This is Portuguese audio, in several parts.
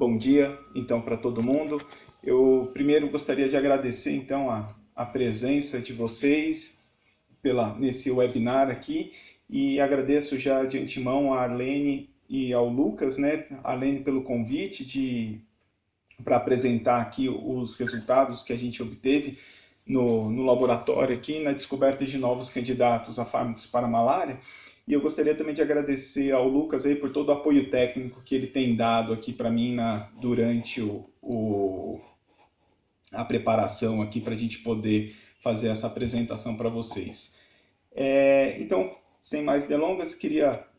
Bom dia, então, para todo mundo. Eu primeiro gostaria de agradecer, então, a presença de vocês nesse webinar aqui e agradeço já de antemão a Arlene e ao Lucas, né? A Arlene pelo convite para apresentar aqui os resultados que a gente obteve no laboratório aqui na descoberta de novos candidatos a fármacos para a malária. E eu gostaria também de agradecer ao Lucas aí por todo o apoio técnico que ele tem dado aqui para mim durante a preparação aqui para a gente poder fazer essa apresentação para vocês. Então, sem mais delongas,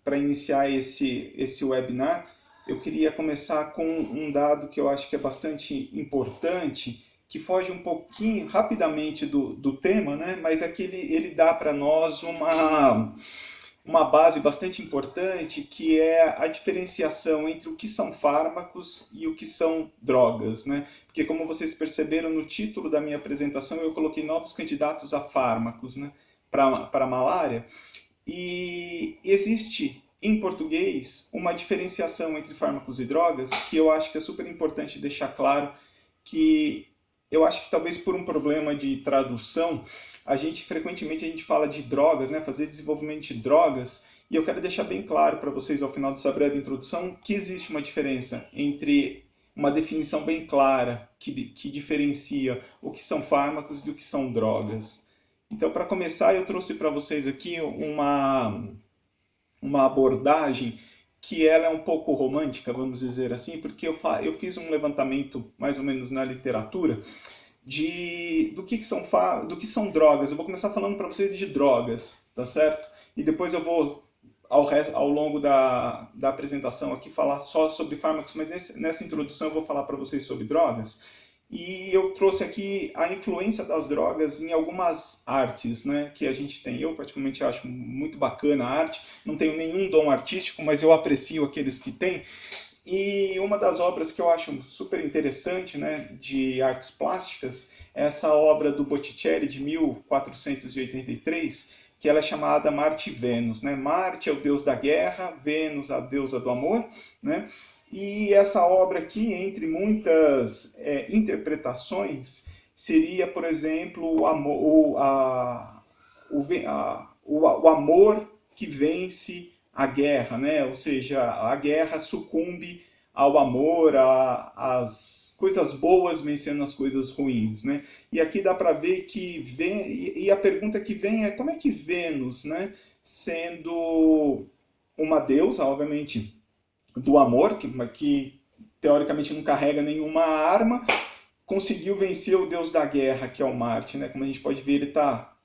para iniciar esse webinar, eu queria começar com um dado que eu acho que é bastante importante, que foge um pouquinho rapidamente do tema, né? Mas é que ele dá para nós uma base bastante importante, que é a diferenciação entre o que são fármacos e o que são drogas, né? Porque como vocês perceberam no título da minha apresentação, eu coloquei novos candidatos a fármacos, né, para a malária, e existe em português uma diferenciação entre fármacos e drogas que eu acho que é super importante deixar claro, que eu acho que talvez por um problema de tradução, frequentemente a gente fala de drogas, né, fazer desenvolvimento de drogas, e eu quero deixar bem claro para vocês ao final dessa breve introdução que existe uma diferença entre uma definição bem clara que diferencia o que são fármacos do que são drogas. Então, para começar, eu trouxe para vocês aqui uma abordagem que ela é um pouco romântica, vamos dizer assim, porque eu fiz um levantamento mais ou menos na literatura do que são drogas. Eu vou começar falando para vocês de drogas, tá certo? E depois eu vou, ao longo da apresentação aqui, falar só sobre fármacos, mas nessa introdução eu vou falar para vocês sobre drogas. E eu trouxe aqui a influência das drogas em algumas artes, né, que a gente tem. Eu, particularmente, acho muito bacana a arte. Não tenho nenhum dom artístico, mas eu aprecio aqueles que têm. E uma das obras que eu acho super interessante, né, de artes plásticas, é essa obra do Botticelli, de 1483, que ela é chamada Marte e Vênus, né? Marte é o deus da guerra, Vênus a deusa do amor, né? E essa obra aqui, entre muitas interpretações, seria, por exemplo, o amor que vence a guerra, né? Ou seja, a guerra sucumbe ao amor, às coisas boas vencendo as coisas ruins, né? E aqui dá para ver e a pergunta que vem é como é que Vênus, né, sendo uma deusa, obviamente, do amor, que teoricamente não carrega nenhuma arma, conseguiu vencer o deus da guerra, que é o Marte, né? Como a gente pode ver, ele está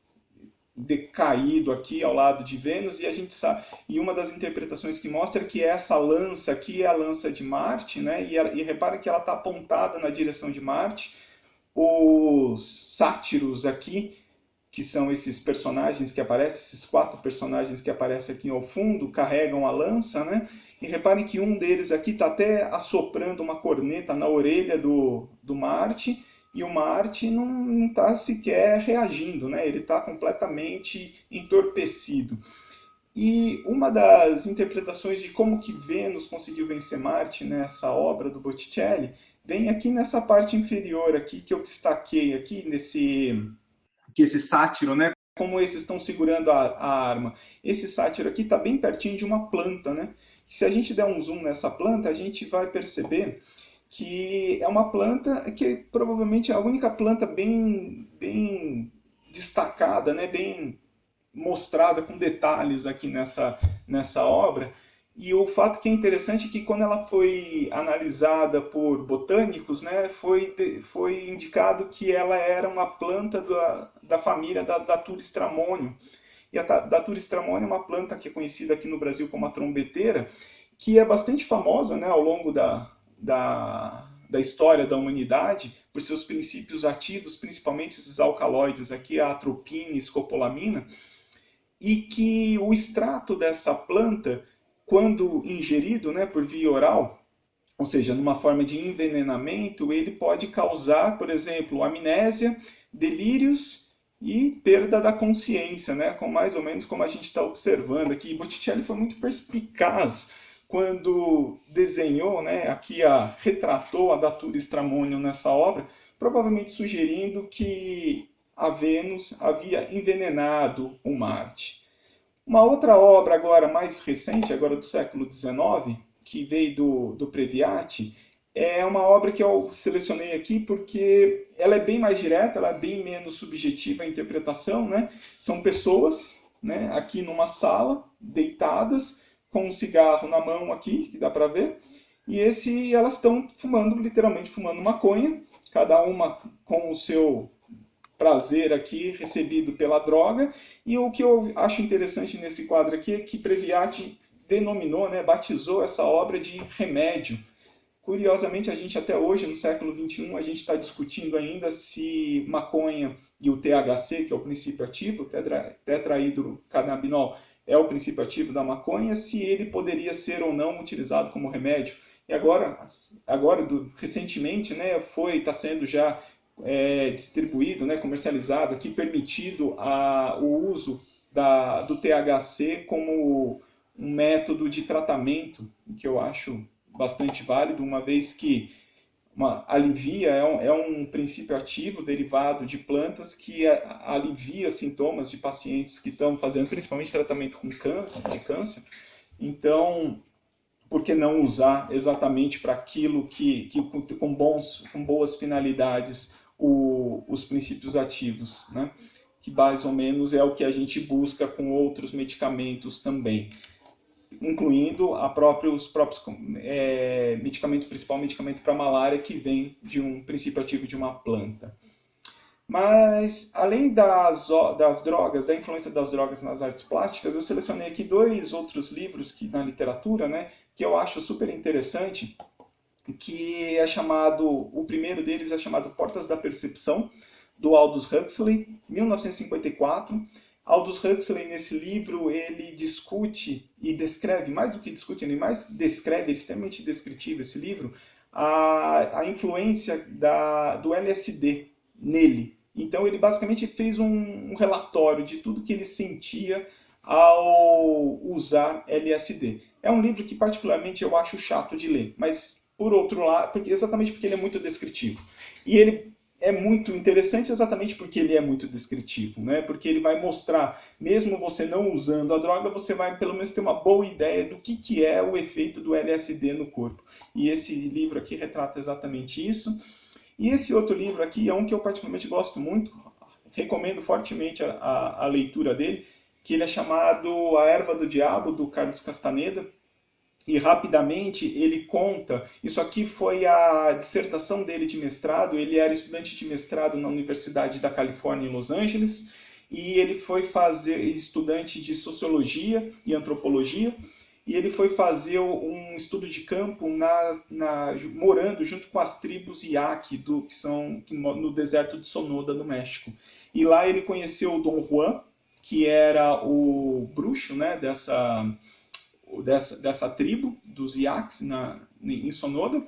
decaído aqui ao lado de Vênus, e a gente sabe, e uma das interpretações que mostra que essa lança aqui é a lança de Marte, né? E repara que ela está apontada na direção de Marte. Os sátiros aqui, que são esses personagens que aparecem, esses 4 personagens que aparecem aqui ao fundo, carregam a lança, né? E reparem que um deles aqui está até assoprando uma corneta na orelha do Marte, e o Marte não está sequer reagindo, né? Ele está completamente entorpecido. E uma das interpretações de como que Vênus conseguiu vencer Marte nessa obra do Botticelli vem aqui nessa parte inferior aqui, que eu destaquei aqui, que esse sátiro, né? Como esses estão segurando a arma. Esse sátiro aqui está bem pertinho de uma planta, né? Se a gente der um zoom nessa planta, a gente vai perceber que é uma planta que provavelmente é a única planta bem destacada, né? Bem mostrada com detalhes aqui nessa obra. E o fato que é interessante é que quando ela foi analisada por botânicos, né, foi indicado que ela era uma planta da família da Datura stramonium. E a Datura stramonium é uma planta que é conhecida aqui no Brasil como a trombeteira, que é bastante famosa, né, ao longo da história da humanidade por seus princípios ativos, principalmente esses alcaloides aqui, a atropina e escopolamina, e que o extrato dessa planta, quando ingerido, né, por via oral, ou seja, numa forma de envenenamento, ele pode causar, por exemplo, amnésia, delírios e perda da consciência, né, mais ou menos como a gente está observando aqui. Botticelli foi muito perspicaz quando desenhou, né, aqui retratou a Datura Stramonium nessa obra, provavelmente sugerindo que a Vênus havia envenenado o Marte. Uma outra obra agora mais recente, agora do século XIX, que veio do Previati, é uma obra que eu selecionei aqui porque ela é bem mais direta, ela é bem menos subjetiva a interpretação, né? São pessoas, né, aqui numa sala, deitadas, com um cigarro na mão aqui, que dá para ver, e elas estão fumando, literalmente fumando maconha, cada uma com o seu prazer aqui recebido pela droga. E o que eu acho interessante nesse quadro aqui é que Previati denominou, né, batizou essa obra de remédio. Curiosamente, a gente até hoje, no século XXI, a gente está discutindo ainda se maconha e o THC, que é o princípio ativo, o tetrahidrocannabinol, é o princípio ativo da maconha, se ele poderia ser ou não utilizado como remédio. E agora recentemente, né, está sendo já distribuído, né, comercializado, aqui permitido o uso do THC como um método de tratamento, que eu acho bastante válido, uma vez que alivia, é um princípio ativo derivado de plantas que alivia sintomas de pacientes que estão fazendo principalmente tratamento com câncer. Então, por que não usar exatamente para aquilo com boas finalidades os princípios ativos, né? Que mais ou menos é o que a gente busca com outros medicamentos também, incluindo os próprios principal medicamento para malária, que vem de um princípio ativo de uma planta. Mas, além das drogas, da influência das drogas nas artes plásticas, eu selecionei aqui 2 outros livros na literatura, né, que eu acho super interessante, que o primeiro deles é chamado Portas da Percepção, do Aldous Huxley, 1954. Aldous Huxley, nesse livro, ele discute e descreve, mais do que discute, ele mais descreve, é extremamente descritivo esse livro, a influência do LSD nele. Então, ele basicamente fez um relatório de tudo que ele sentia ao usar LSD. É um livro que, particularmente, eu acho chato de ler, mas, por outro lado, exatamente porque ele é muito descritivo. E ele é muito interessante exatamente porque ele é muito descritivo, né? Porque ele vai mostrar, mesmo você não usando a droga, você vai pelo menos ter uma boa ideia do que é o efeito do LSD no corpo. E esse livro aqui retrata exatamente isso. E esse outro livro aqui é um que eu particularmente gosto muito, recomendo fortemente a leitura dele, que ele é chamado A Erva do Diabo, do Carlos Castaneda. E rapidamente ele conta, isso aqui foi a dissertação dele de mestrado, ele era estudante de mestrado na Universidade da Califórnia em Los Angeles, e ele foi fazer estudante de sociologia e antropologia, e ele foi fazer um estudo de campo morando junto com as tribos Yaqui, que são no deserto de Sonoda, no México. E lá ele conheceu o Dom Juan, que era o bruxo, né, dessa tribo, dos Yaqui, em Sonoda,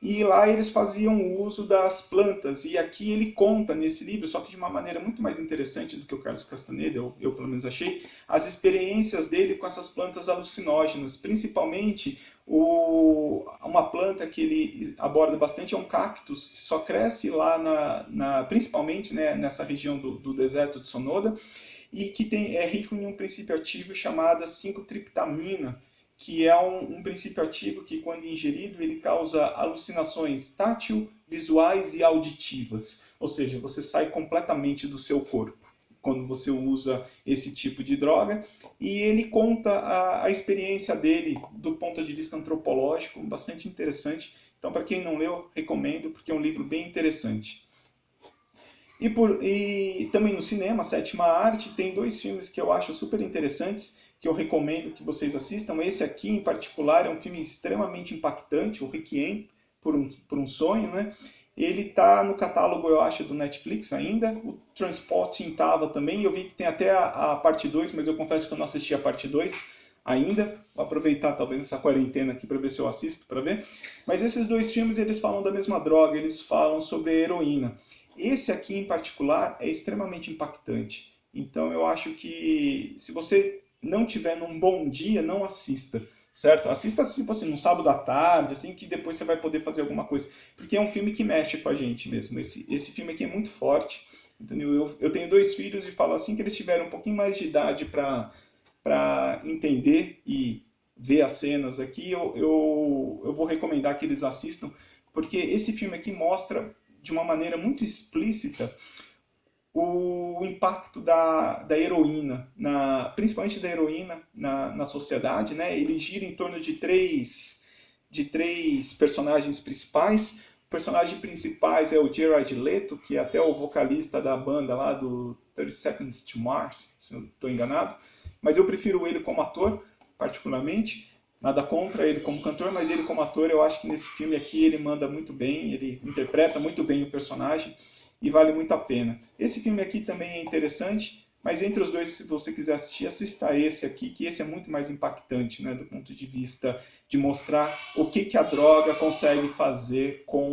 e lá eles faziam uso das plantas, e aqui ele conta nesse livro, só que de uma maneira muito mais interessante do que o Carlos Castaneda, eu pelo menos achei, as experiências dele com essas plantas alucinógenas, principalmente uma planta que ele aborda bastante é um cactus, que só cresce lá, principalmente, né, nessa região do deserto de Sonoda, e que é rico em um princípio ativo chamado 5-triptamina, que é um princípio ativo que, quando ingerido, ele causa alucinações tátil, visuais e auditivas. Ou seja, você sai completamente do seu corpo quando você usa esse tipo de droga. E ele conta a experiência dele do ponto de vista antropológico, bastante interessante. Então, para quem não leu, recomendo, porque é um livro bem interessante. E também no cinema, Sétima Arte, tem 2 filmes que eu acho super interessantes, que eu recomendo que vocês assistam. Esse aqui, em particular, é um filme extremamente impactante, o Requiem por um Sonho, né? Ele está no catálogo, eu acho, do Netflix ainda. O Transporting estava também. Eu vi que tem até a parte 2, mas eu confesso que eu não assisti a parte 2 ainda. Vou aproveitar, talvez, essa quarentena aqui para ver se eu assisto, para ver. Mas esses 2 filmes, eles falam da mesma droga, eles falam sobre a heroína. Esse aqui, em particular, é extremamente impactante. Então, eu acho que, se você não tiver num bom dia, não assista. certo? Assista, tipo assim, num sábado à tarde, assim, que depois você vai poder fazer alguma coisa. Porque é um filme que mexe com a gente mesmo. Esse filme aqui é muito forte, entendeu? Eu tenho dois filhos e falo assim que eles tiveram um pouquinho mais de idade para entender e ver as cenas aqui, eu vou recomendar que eles assistam, porque esse filme aqui mostra de uma maneira muito explícita o impacto da heroína, principalmente da heroína na sociedade, né? Ele gira em torno de três personagens principais. Os personagens principais é o Jared Leto, que é até o vocalista da banda lá do 30 Seconds to Mars, se eu não estou enganado. Mas eu prefiro ele como ator, particularmente. Nada contra ele como cantor, mas ele como ator, eu acho que nesse filme aqui ele manda muito bem, ele interpreta muito bem o personagem e vale muito a pena. Esse filme aqui também é interessante, mas entre os dois, se você quiser assistir, assista esse aqui, que esse é muito mais impactante, né, do ponto de vista de mostrar o que a droga consegue fazer com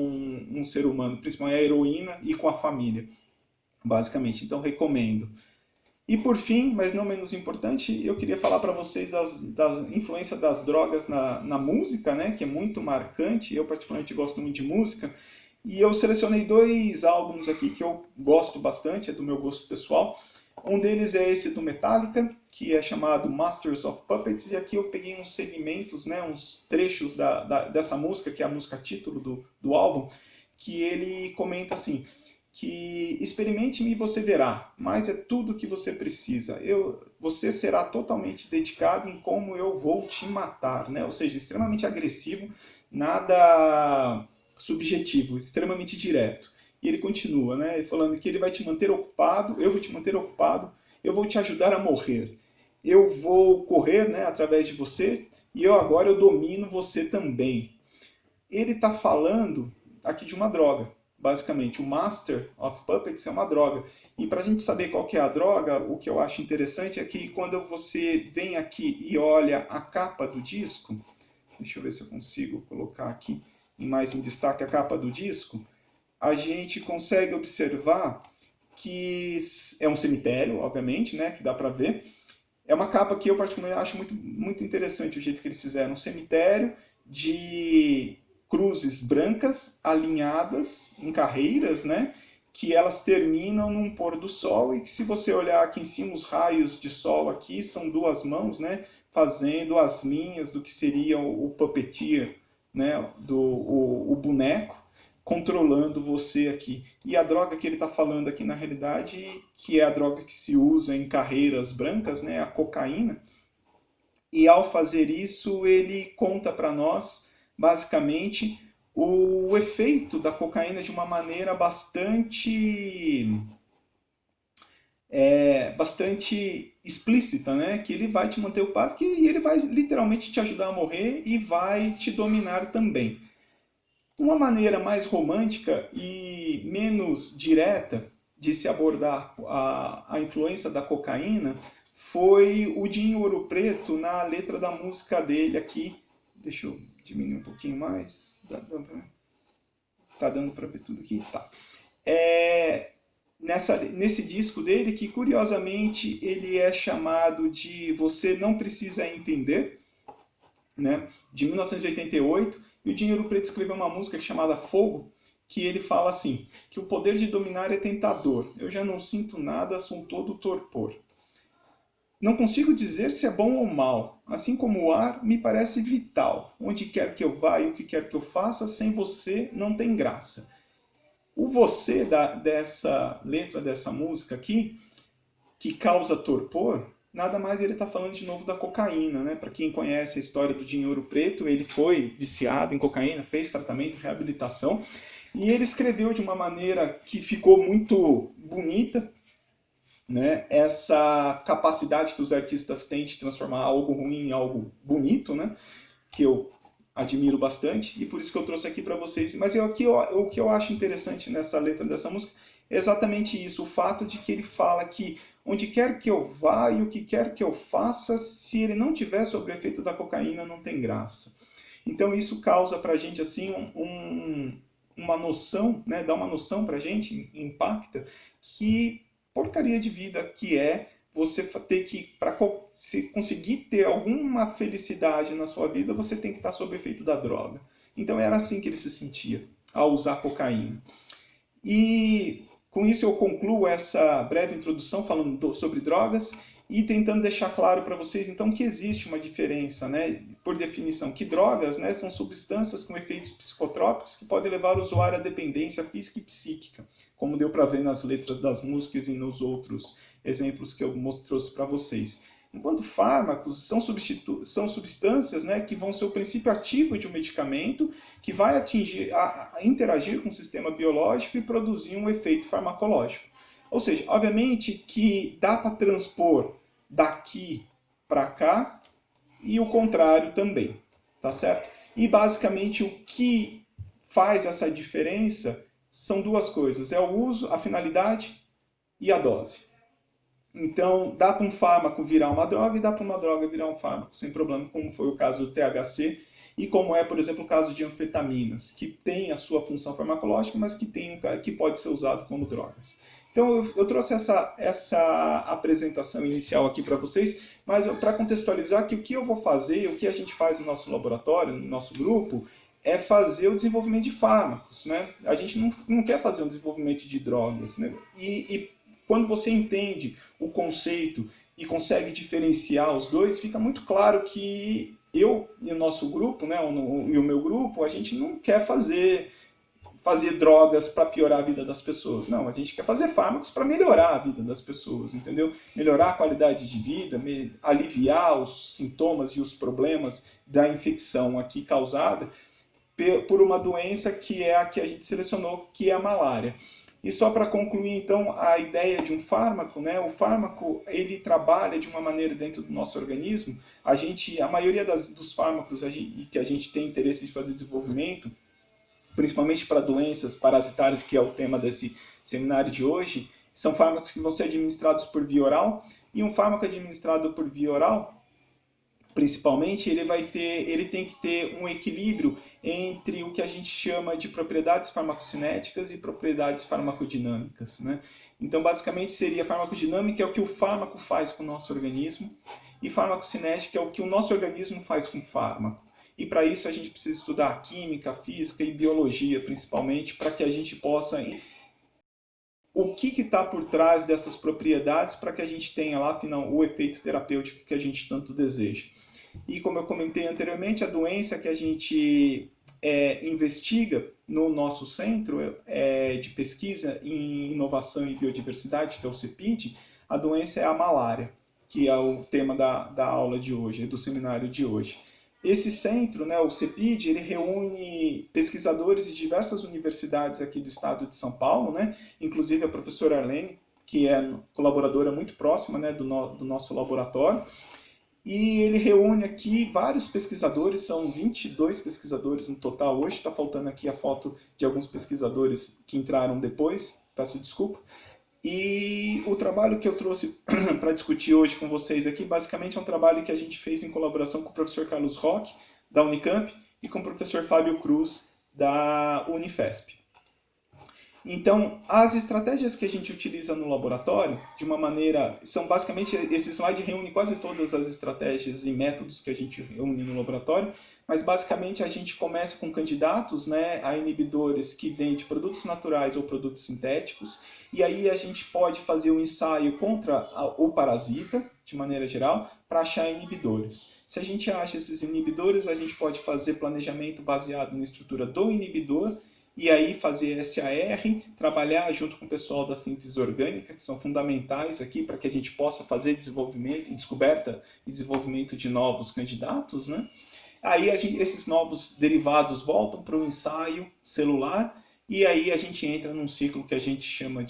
um ser humano, principalmente a heroína e com a família, basicamente. Então, recomendo. E por fim, mas não menos importante, eu queria falar para vocês das influência das drogas na música, né, que é muito marcante. Eu particularmente gosto muito de música. E eu selecionei dois álbuns aqui que eu gosto bastante, é do meu gosto pessoal. Um deles é esse do Metallica, que é chamado Masters of Puppets, e aqui eu peguei uns segmentos, né, uns trechos dessa música, que é a música título do álbum, que ele comenta assim, que experimente-me e você verá, mas é tudo o que você precisa. Você será totalmente dedicado em como eu vou te matar, né? Ou seja, extremamente agressivo, nada subjetivo, extremamente direto. E ele continua, né, falando que ele vai te manter ocupado, eu vou te manter ocupado, eu vou te ajudar a morrer. Eu vou correr, né, através de você e eu domino você também. Ele está falando aqui de uma droga, basicamente. O Master of Puppets é uma droga. E para a gente saber qual que é a droga, o que eu acho interessante é que quando você vem aqui e olha a capa do disco, deixa eu ver se eu consigo colocar aqui mais em destaque a capa do disco, a gente consegue observar que é um cemitério, obviamente, né, que dá para ver. É uma capa que eu particularmente acho muito interessante o jeito que eles fizeram. Um cemitério de cruzes brancas alinhadas em carreiras, né, que elas terminam num pôr do sol e que se você olhar aqui em cima, os raios de sol aqui são duas mãos, né, fazendo as linhas do que seria o puppeteer, né, o boneco, controlando você aqui. E a droga que ele está falando aqui, na realidade, que é a droga que se usa em carreiras brancas, né, a cocaína. E ao fazer isso, ele conta para nós, basicamente, o efeito da cocaína de uma maneira bastante explícita, né? Que ele vai te manter ocupado, que ele vai literalmente te ajudar a morrer e vai te dominar também. Uma maneira mais romântica e menos direta de se abordar a influência da cocaína foi o Dinho Ouro Preto na letra da música dele aqui. Deixa eu diminuir um pouquinho mais. Tá dando para ver tudo aqui? Tá. Nesse disco dele, que curiosamente ele é chamado de Você Não Precisa Entender, né, de 1988, e o Dinheiro Preto escreveu uma música chamada Fogo, que ele fala assim, que o poder de dominar é tentador, eu já não sinto nada, sou todo torpor. Não consigo dizer se é bom ou mal, assim como o ar me parece vital, onde quer que eu vá e o que quer que eu faça, sem você não tem graça. O você dessa letra dessa música aqui, que causa torpor, nada mais ele está falando de novo da cocaína, né? Para quem conhece a história do Dinho Ouro Preto, ele foi viciado em cocaína, fez tratamento, reabilitação, e ele escreveu de uma maneira que ficou muito bonita, né? Essa capacidade que os artistas têm de transformar algo ruim em algo bonito, né? Que eu admiro bastante, e por isso que eu trouxe aqui para vocês. Mas o que eu acho interessante nessa letra dessa música é exatamente isso, o fato de que ele fala que onde quer que eu vá e o que quer que eu faça, se ele não tiver sob o efeito da cocaína, não tem graça. Então isso causa para a gente assim uma noção, né, dá uma noção para a gente, impacta, que porcaria de vida que é você tem que, para se conseguir ter alguma felicidade na sua vida, você tem que estar sob efeito da droga. Então era assim que ele se sentia ao usar cocaína. E com isso eu concluo essa breve introdução falando sobre drogas e tentando deixar claro para vocês então que existe uma diferença, né, por definição, que drogas, né, são substâncias com efeitos psicotrópicos que podem levar o usuário à dependência física e psíquica, como deu para ver nas letras das músicas e nos outros exemplos que eu trouxe para vocês. Enquanto fármacos são substâncias, né, que vão ser o princípio ativo de um medicamento que vai interagir com o sistema biológico e produzir um efeito farmacológico. Ou seja, obviamente que dá para transpor daqui para cá e o contrário também, tá certo? E basicamente o que faz essa diferença são duas coisas, é o uso, a finalidade e a dose. Então, dá para um fármaco virar uma droga e dá para uma droga virar um fármaco, sem problema, como foi o caso do THC e como é, por exemplo, o caso de anfetaminas, que tem a sua função farmacológica, mas que pode ser usado como drogas. Então, eu trouxe essa apresentação inicial aqui para vocês, mas para contextualizar que o que eu vou fazer, o que a gente faz no nosso laboratório, no nosso grupo, é fazer o desenvolvimento de fármacos, né? A gente não quer fazer um desenvolvimento de drogas, né? E quando você entende o conceito e consegue diferenciar os dois, fica muito claro que eu e o nosso grupo, né, e o meu grupo, a gente não quer fazer drogas para piorar a vida das pessoas. Não, a gente quer fazer fármacos para melhorar a vida das pessoas, entendeu? Melhorar a qualidade de vida, aliviar os sintomas e os problemas da infecção aqui causada por uma doença que é a que a gente selecionou, que é a malária. E só para concluir, então, a ideia de um fármaco, né? O fármaco, ele trabalha de uma maneira dentro do nosso organismo. A maioria dos fármacos que a gente tem interesse de fazer desenvolvimento, principalmente para doenças parasitárias, que é o tema desse seminário de hoje, são fármacos que vão ser administrados por via oral. E um fármaco administrado por via oral, principalmente, ele tem que ter um equilíbrio entre o que a gente chama de propriedades farmacocinéticas e propriedades farmacodinâmicas, né? Então, basicamente, seria farmacodinâmica é o que o fármaco faz com o nosso organismo e farmacocinética é o que o nosso organismo faz com o fármaco. E para isso a gente precisa estudar química, física e biologia, principalmente, para que a gente possa o que está por trás dessas propriedades para que a gente tenha lá, afinal, o efeito terapêutico que a gente tanto deseja. E como eu comentei anteriormente, a doença que a gente investiga no nosso centro de pesquisa em inovação e biodiversidade, que é o CEPID, a doença é a malária, que é o tema da aula de hoje, do seminário de hoje. Esse centro, né, o CEPID, ele reúne pesquisadores de diversas universidades aqui do estado de São Paulo, né, inclusive a professora Arlene, que é colaboradora muito próxima, né, do nosso laboratório. E ele reúne aqui vários pesquisadores, são 22 pesquisadores no total hoje, está faltando aqui a foto de alguns pesquisadores que entraram depois, peço desculpa. E o trabalho que eu trouxe para discutir hoje com vocês aqui, basicamente é um trabalho que a gente fez em colaboração com o professor Carlos Roque, da Unicamp, e com o professor Fábio Cruz, da Unifesp. Então, as estratégias que a gente utiliza no laboratório, de uma maneira, são basicamente, esse slide reúne quase todas as estratégias e métodos que a gente reúne no laboratório, mas basicamente a gente começa com candidatos, né, a inibidores que vêm de produtos naturais ou produtos sintéticos, e aí a gente pode fazer um ensaio contra o parasita, de maneira geral, para achar inibidores. Se a gente acha esses inibidores, a gente pode fazer planejamento baseado na estrutura do inibidor, e aí fazer SAR, trabalhar junto com o pessoal da síntese orgânica, que são fundamentais aqui para que a gente possa fazer desenvolvimento, descoberta e desenvolvimento de novos candidatos, né? Aí esses novos derivados voltam para o ensaio celular e aí a gente entra num ciclo que a gente chama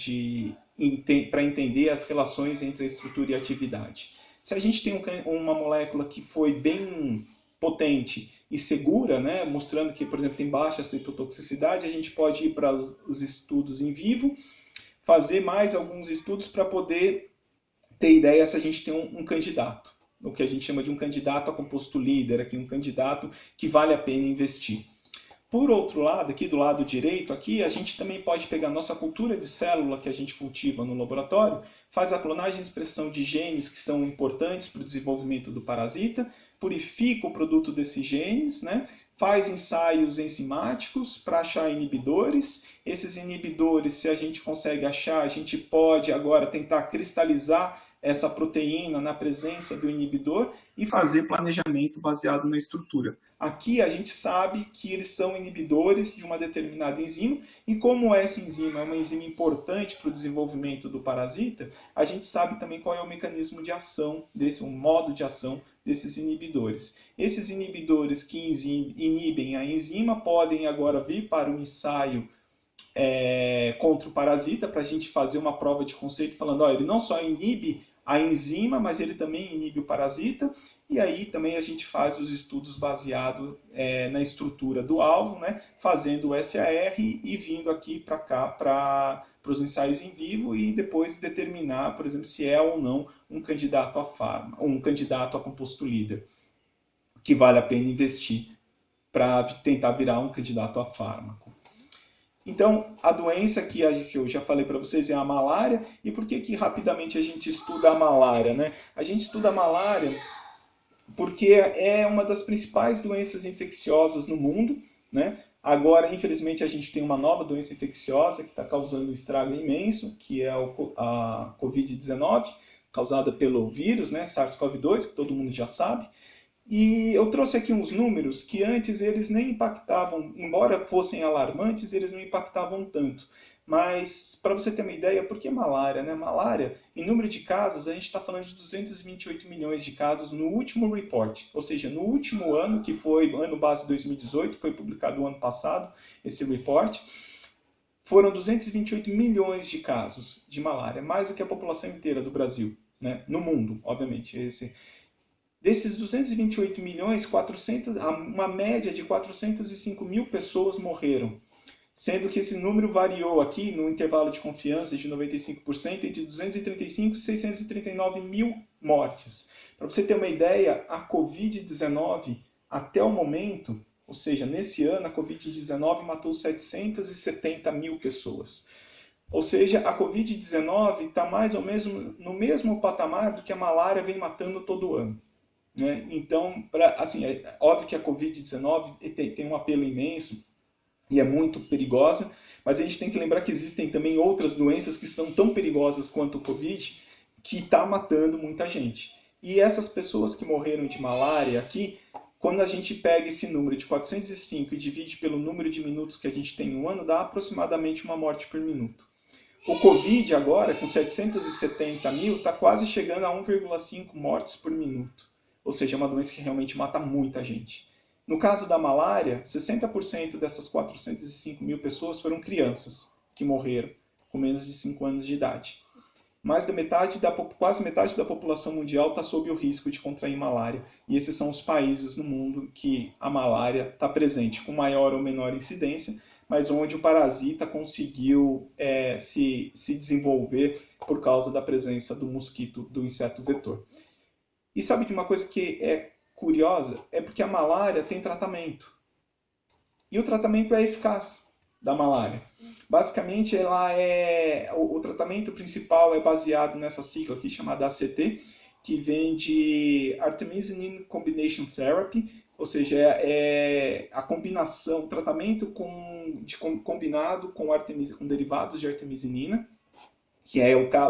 para entender as relações entre a estrutura e a atividade. Se a gente tem uma molécula que foi bem potente e segura, né, mostrando que, por exemplo, tem baixa citotoxicidade, a gente pode ir para os estudos em vivo, fazer mais alguns estudos para poder ter ideia se a gente tem um candidato, o que a gente chama de um candidato a composto líder, aqui, um candidato que vale a pena investir. Por outro lado, aqui do lado direito, aqui, a gente também pode pegar a nossa cultura de célula que a gente cultiva no laboratório, faz a clonagem e expressão de genes que são importantes para o desenvolvimento do parasita, purifica o produto desses genes, né? Faz ensaios enzimáticos para achar inibidores. Esses inibidores, se a gente consegue achar, a gente pode agora tentar cristalizar essa proteína na presença do inibidor e fazer planejamento baseado na estrutura. Aqui a gente sabe que eles são inibidores de uma determinada enzima e como essa enzima é uma enzima importante para o desenvolvimento do parasita, a gente sabe também qual é o mecanismo de ação, o modo de ação desses inibidores. Esses inibidores que inibem a enzima podem agora vir para o ensaio contra o parasita, para a gente fazer uma prova de conceito falando, ele não só inibe a enzima, mas ele também inibe o parasita, e aí também a gente faz os estudos baseados na estrutura do alvo, né, fazendo o SAR e vindo aqui para cá para os ensaios em vivo e depois determinar, por exemplo, se é ou não um candidato a fármaco, um candidato a composto líder, que vale a pena investir para tentar virar um candidato a fármaco. Então, a doença que eu já falei para vocês é a malária. E por que rapidamente a gente estuda a malária, né? A gente estuda a malária porque é uma das principais doenças infecciosas no mundo, né? Agora, infelizmente, a gente tem uma nova doença infecciosa que está causando um estrago imenso, que é a Covid-19, causada pelo vírus, né? SARS-CoV-2, que todo mundo já sabe. E eu trouxe aqui uns números que antes eles nem impactavam, embora fossem alarmantes, eles não impactavam tanto. Mas, para você ter uma ideia, por que malária, né? Malária, em número de casos, a gente está falando de 228 milhões de casos no último report. Ou seja, no último ano, que foi ano base 2018, foi publicado o ano passado, esse report, foram 228 milhões de casos de malária, mais do que a população inteira do Brasil, né? No mundo, obviamente. Desses 228 milhões, uma média de 405 mil pessoas morreram, sendo que esse número variou aqui no intervalo de confiança de 95% entre 235 e 639 mil mortes. Para você ter uma ideia, a Covid-19, até o momento, ou seja, nesse ano, a Covid-19 matou 770 mil pessoas. Ou seja, a Covid-19 está mais ou menos no mesmo patamar do que a malária vem matando todo ano. Né? Então, assim, é óbvio que a Covid-19 tem um apelo imenso e é muito perigosa, mas a gente tem que lembrar que existem também outras doenças que são tão perigosas quanto o Covid, que está matando muita gente. E essas pessoas que morreram de malária aqui, quando a gente pega esse número de 405 e divide pelo número de minutos que a gente tem no ano, dá aproximadamente uma morte por minuto. O Covid agora, com 770 mil, está quase chegando a 1,5 mortes por minuto. Ou seja, é uma doença que realmente mata muita gente. No caso da malária, 60% dessas 405 mil pessoas foram crianças que morreram com menos de 5 anos de idade. Quase metade da população mundial está sob o risco de contrair malária. E esses são os países no mundo que a malária está presente, com maior ou menor incidência, mas onde o parasita conseguiu se desenvolver por causa da presença do mosquito, do inseto vetor. E sabe de uma coisa que é curiosa? É porque a malária tem tratamento. E o tratamento é eficaz da malária. Basicamente, o tratamento principal é baseado nessa sigla aqui chamada ACT, que vem de Artemisinin Combination Therapy, ou seja, a combinação, o tratamento combinado com derivados de artemisinina, que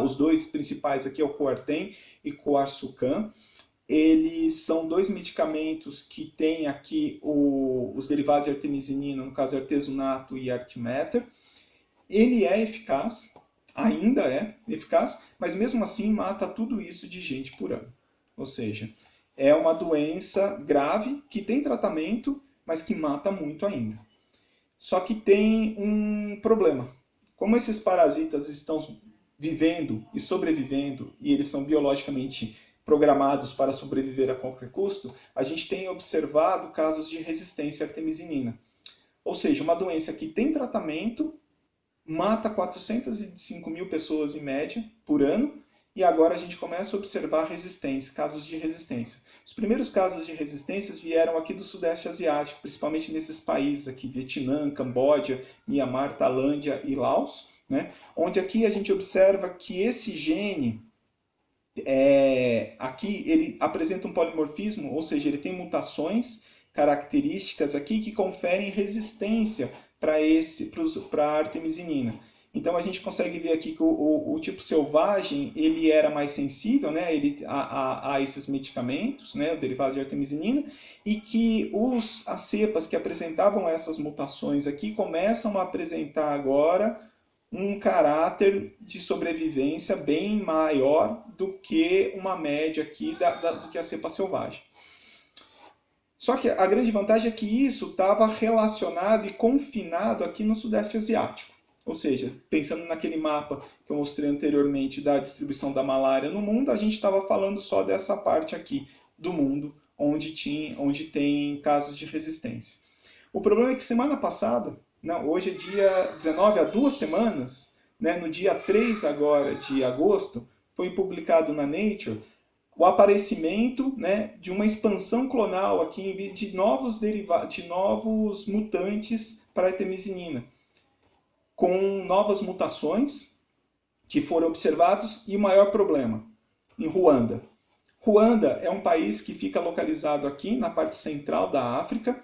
os dois principais aqui é o Coartem e Coarsucan. Eles são dois medicamentos que têm aqui os derivados de artemisinina, no caso artesunato e artimeter. Ele é eficaz, ainda é eficaz, mas mesmo assim mata tudo isso de gente por ano. Ou seja, é uma doença grave que tem tratamento, mas que mata muito ainda. Só que tem um problema. Como esses parasitas estão vivendo e sobrevivendo, e eles são biologicamente programados para sobreviver a qualquer custo, a gente tem observado casos de resistência à artemisinina. Ou seja, uma doença que tem tratamento, mata 405 mil pessoas em média por ano, e agora a gente começa a observar casos de resistência. Os primeiros casos de resistências vieram aqui do Sudeste Asiático, principalmente nesses países aqui, Vietnã, Camboja, Mianmar, Tailândia e Laos, né? Onde aqui a gente observa que esse gene, aqui ele apresenta um polimorfismo, ou seja, ele tem mutações características aqui que conferem resistência para a artemisinina. Então a gente consegue ver aqui que o tipo selvagem ele era mais sensível, né, a esses medicamentos, né, derivados de artemisinina, e que as cepas que apresentavam essas mutações aqui começam a apresentar agora um caráter de sobrevivência bem maior do que uma média aqui do que a cepa selvagem. Só que a grande vantagem é que isso estava relacionado e confinado aqui no Sudeste Asiático. Ou seja, pensando naquele mapa que eu mostrei anteriormente da distribuição da malária no mundo, a gente estava falando só dessa parte aqui do mundo onde tem casos de resistência. O problema é que semana passada, não, hoje é dia 19, há 2 semanas, né, no dia 3 agora de agosto, foi publicado na Nature o aparecimento, né, de uma expansão clonal aqui de novos mutantes para a artemisinina, com novas mutações que foram observados e o maior problema, em Ruanda. Ruanda é um país que fica localizado aqui na parte central da África,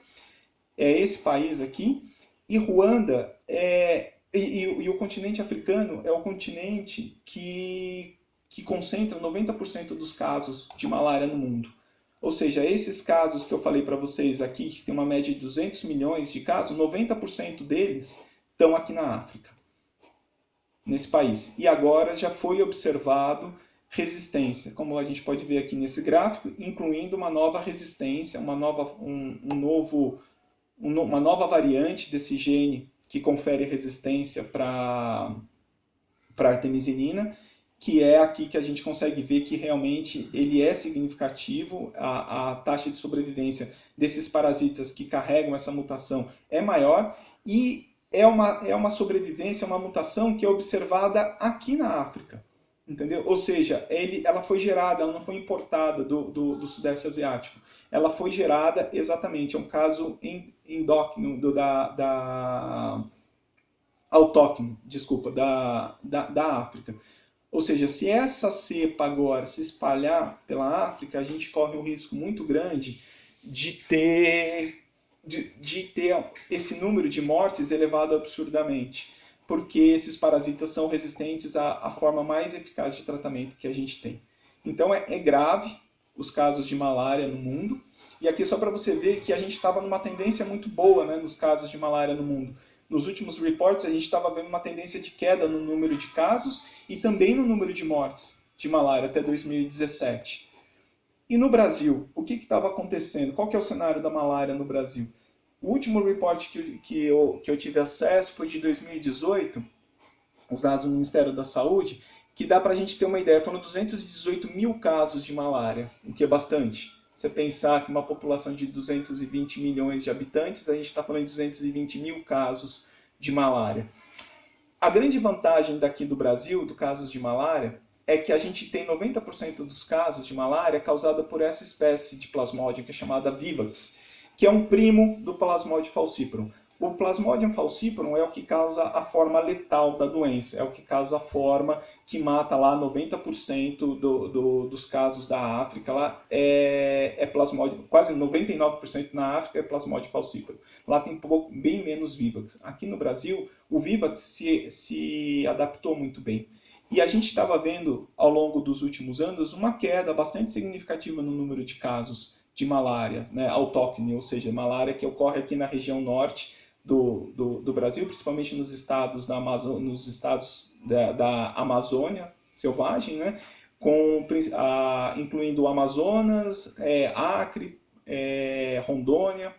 é esse país aqui, e Ruanda e o continente africano é o continente que concentra 90% dos casos de malária no mundo. Ou seja, esses casos que eu falei para vocês aqui, que tem uma média de 200 milhões de casos, 90% deles estão aqui na África, nesse país. E agora já foi observado resistência, como a gente pode ver aqui nesse gráfico, incluindo uma nova resistência, uma nova variante desse gene que confere resistência para a artemisinina, que é aqui que a gente consegue ver que realmente ele é significativo, a taxa de sobrevivência desses parasitas que carregam essa mutação é maior, e é uma sobrevivência, uma mutação que é observada aqui na África, entendeu? Ou seja, ela foi gerada, ela não foi importada do Sudeste Asiático, ela foi gerada exatamente, é um caso endócrino autóctono, desculpa, da África. Ou seja, se essa cepa agora se espalhar pela África, a gente corre um risco muito grande de ter esse número de mortes elevado absurdamente, porque esses parasitas são resistentes à forma mais eficaz de tratamento que a gente tem. Então é grave os casos de malária no mundo, e aqui só para você ver que a gente estava numa tendência muito boa, né, nos casos de malária no mundo. Nos últimos reports, a gente estava vendo uma tendência de queda no número de casos e também no número de mortes de malária até 2017. E no Brasil, o que estava acontecendo? Qual que é o cenário da malária no Brasil? O último report que eu tive acesso foi de 2018, os dados do Ministério da Saúde, que dá para a gente ter uma ideia. Foram 218 mil casos de malária, o que é bastante. Você pensar que uma população de 220 milhões de habitantes, a gente está falando de 220 mil casos de malária. A grande vantagem daqui do Brasil, do casos de malária, é que a gente tem 90% dos casos de malária causada por essa espécie de plasmodium, que é chamada Vivax, que é um primo do Plasmodium falciparum. O Plasmodium falciparum é o que causa a forma letal da doença, é o que causa a forma que mata lá 90% dos casos da África, lá é Plasmodium, quase 99% na África é Plasmodium falciparum. Lá tem bem menos Vivax. Aqui no Brasil, o Vivax se adaptou muito bem. E a gente estava vendo, ao longo dos últimos anos, uma queda bastante significativa no número de casos de malária, né, autóctone, ou seja, malária que ocorre aqui na região norte do Brasil, principalmente nos estados da Amazônia selvagem, né, incluindo o Amazonas, Acre, Rondônia,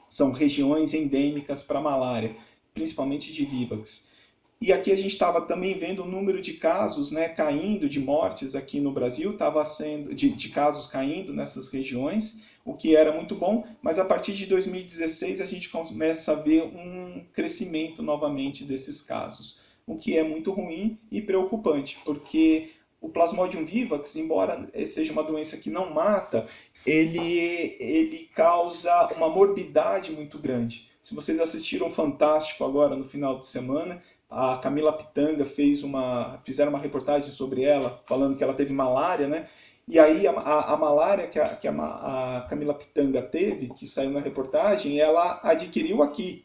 são regiões endêmicas para malária, principalmente de Vivax. E aqui a gente estava também vendo o número de casos, né, caindo, de mortes aqui no Brasil, estava sendo de casos caindo nessas regiões, o que era muito bom, mas a partir de 2016 a gente começa a ver um crescimento novamente desses casos, o que é muito ruim e preocupante, porque o Plasmodium vivax, embora seja uma doença que não mata, ele causa uma morbidade muito grande. Se vocês assistiram Fantástico agora no final de semana, a Camila Pitanga fizeram uma reportagem sobre ela, falando que ela teve malária, né? E aí a malária que a Camila Pitanga teve, que saiu na reportagem, ela adquiriu aqui,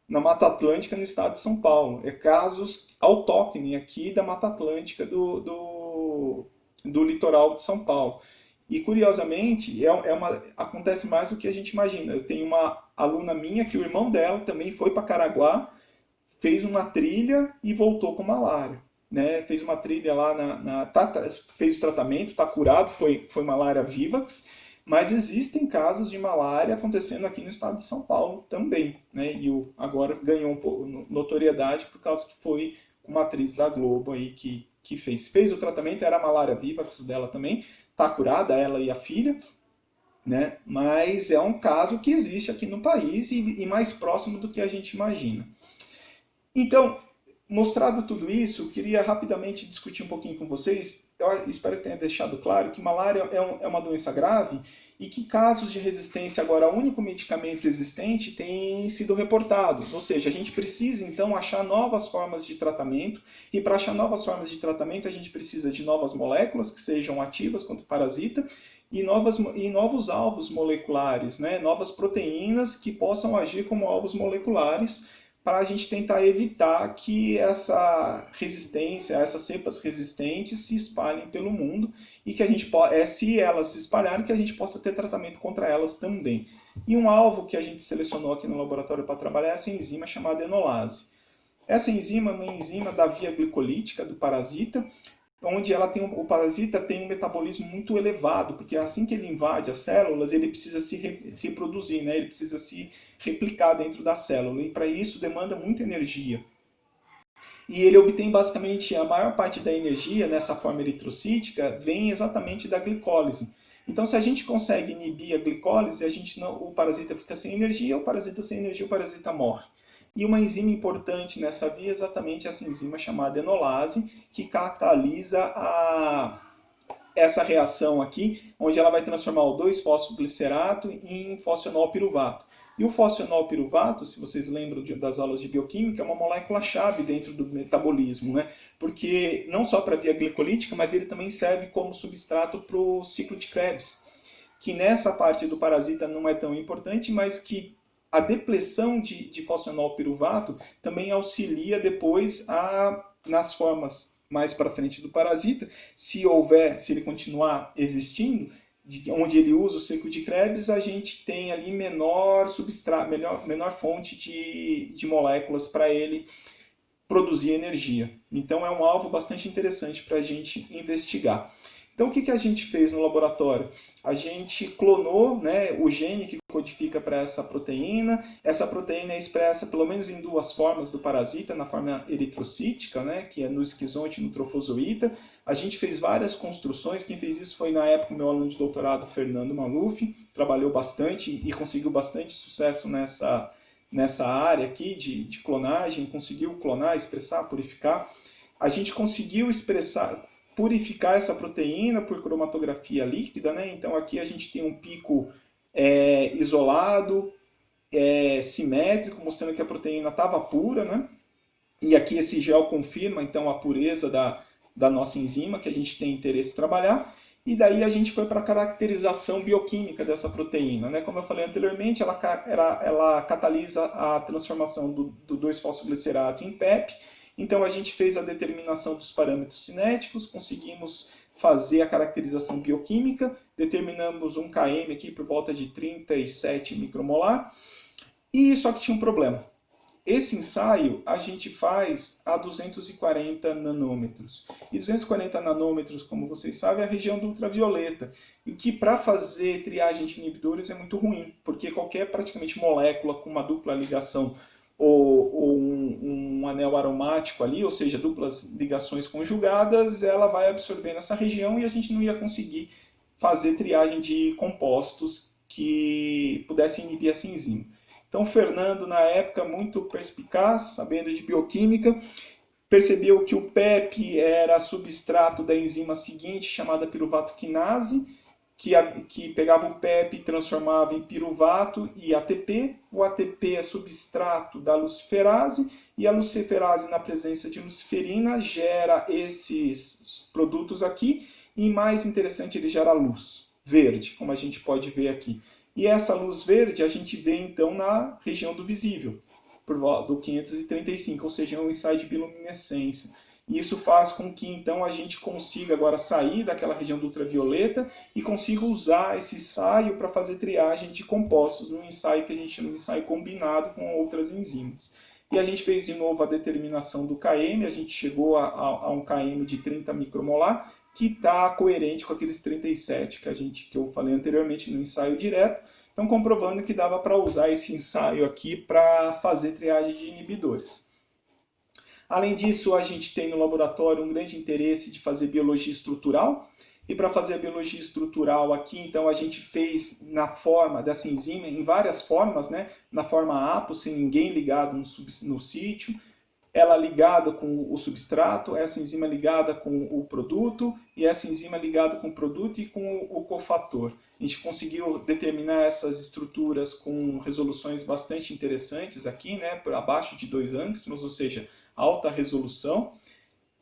na Mata Atlântica, no estado de São Paulo. É casos autóctones aqui da Mata Atlântica do litoral de São Paulo. E, curiosamente, acontece mais do que a gente imagina. Eu tenho uma aluna minha que o irmão dela também foi para Caraguá, fez uma trilha e voltou com malária. Né? Fez uma trilha lá, fez o tratamento, está curado, foi malária vivax, mas existem casos de malária acontecendo aqui no estado de São Paulo também. Né? E agora ganhou um pouco notoriedade por causa que foi uma atriz da Globo aí que fez o tratamento, era a malária vivax dela também, está curada, ela e a filha, né? Mas é um caso que existe aqui no país e mais próximo do que a gente imagina. Então, mostrado tudo isso, queria rapidamente discutir um pouquinho com vocês. Eu espero que tenha deixado claro que malária é uma doença grave e que casos de resistência agora ao único medicamento existente têm sido reportados. Ou seja, a gente precisa então achar novas formas de tratamento, e para achar novas formas de tratamento a gente precisa de novas moléculas que sejam ativas contra o parasita e novos alvos moleculares, né? Novas proteínas que possam agir como alvos moleculares, para a gente tentar evitar que essa resistência, essas cepas resistentes se espalhem pelo mundo e que a gente se elas se espalharem, que a gente possa ter tratamento contra elas também. E um alvo que a gente selecionou aqui no laboratório para trabalhar é essa enzima chamada enolase. Essa enzima é uma enzima da via glicolítica do parasita, onde o parasita tem um metabolismo muito elevado, porque assim que ele invade as células, ele precisa se reproduzir, né? Ele precisa se replicar dentro da célula, e para isso demanda muita energia. E ele obtém basicamente a maior parte da energia nessa forma eritrocítica, vem exatamente da glicólise. Então, se a gente consegue inibir a glicólise, o parasita fica sem energia, o parasita morre. E uma enzima importante nessa via é exatamente essa enzima chamada enolase, que catalisa essa reação aqui, onde ela vai transformar o 2-fosfoglicerato em fosfenolpiruvato. E o fosfenolpiruvato, se vocês lembram das aulas de bioquímica, é uma molécula-chave dentro do metabolismo, né? Porque não só para a via glicolítica, mas ele também serve como substrato para o ciclo de Krebs, que nessa parte do parasita não é tão importante, mas que a depressão de fosfenolpiruvato também auxilia depois nas formas mais para frente do parasita, se ele continuar existindo, onde ele usa o ciclo de Krebs, a gente tem ali menor fonte de moléculas para ele produzir energia. Então é um alvo bastante interessante para a gente investigar. Então o que a gente fez no laboratório? A gente clonou, né, o gene que codifica para essa proteína. Essa proteína é expressa pelo menos em duas formas do parasita, na forma eritrocítica, né, que é no esquizonte e no trofozoíta. A gente fez várias construções, quem fez isso foi na época o meu aluno de doutorado, Fernando Maluf, trabalhou bastante e conseguiu bastante sucesso nessa área aqui de clonagem, conseguiu clonar, expressar, purificar. A gente conseguiu purificar essa proteína por cromatografia líquida, né? Então aqui a gente tem um pico isolado, simétrico, mostrando que a proteína estava pura, né? E aqui esse gel confirma então a pureza da nossa enzima que a gente tem interesse em trabalhar. E daí a gente foi para a caracterização bioquímica dessa proteína, né? Como eu falei anteriormente, ela catalisa a transformação do 2-fosfoglicerato em PEP. Então a gente fez a determinação dos parâmetros cinéticos, conseguimos fazer a caracterização bioquímica, determinamos um km aqui por volta de 37 micromolar, e só que tinha um problema. Esse ensaio a gente faz a 240 nanômetros. E 240 nanômetros, como vocês sabem, é a região do ultravioleta. E que para fazer triagem de inibidores é muito ruim, porque qualquer praticamente molécula com uma dupla ligação ou um anel aromático ali, ou seja, duplas ligações conjugadas, ela vai absorver nessa região e a gente não ia conseguir fazer triagem de compostos que pudessem inibir essa enzima. Então, Fernando, na época, muito perspicaz, sabendo de bioquímica, percebeu que o PEP era substrato da enzima seguinte, chamada piruvato quinase, que pegava o PEP e transformava em piruvato e ATP. O ATP é substrato da luciferase, e a luciferase, na presença de luciferina, gera esses produtos aqui, e mais interessante, ele gera luz verde, como a gente pode ver aqui. E essa luz verde a gente vê então na região do visível, por volta do 535, ou seja, é um ensaio de bioluminescência. E isso faz com que então a gente consiga agora sair daquela região do ultravioleta e consiga usar esse ensaio para fazer triagem de compostos, num ensaio que a gente chama de ensaio combinado com outras enzimas. E a gente fez de novo a determinação do KM, a gente chegou a um KM de 30 micromolar, que está coerente com aqueles 37 que eu falei anteriormente no ensaio direto. Então, comprovando que dava para usar esse ensaio aqui para fazer triagem de inibidores. Além disso, a gente tem no laboratório um grande interesse de fazer biologia estrutural. E para fazer a biologia estrutural aqui, então a gente fez na forma dessa enzima, em várias formas, né? Na forma APO, sem ninguém ligado no sítio, ela ligada com o substrato, essa enzima ligada com o produto, e essa enzima ligada com o produto e com o cofator. A gente conseguiu determinar essas estruturas com resoluções bastante interessantes aqui, né? Por abaixo de 2 angstroms, ou seja, alta resolução.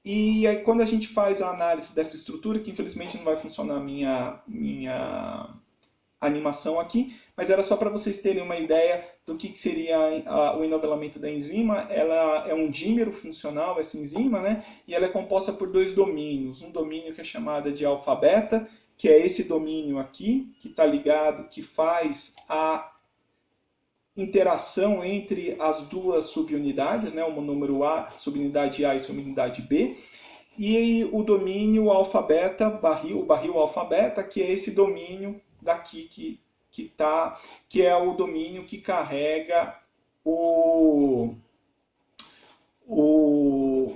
E aí, quando a gente faz a análise dessa estrutura, que infelizmente não vai funcionar a minha animação aqui, mas era só para vocês terem uma ideia do que seria o enovelamento da enzima. Ela é um dímero funcional, essa enzima, né? E ela é composta por 2 domínios. Um domínio que é chamado de alfa-beta, que é esse domínio aqui, que está ligado, que faz a interação entre as duas subunidades, né, o monômero A, subunidade A e subunidade B, e o domínio alfa-beta, o barril alfa-beta, que é esse domínio daqui que é o domínio que carrega o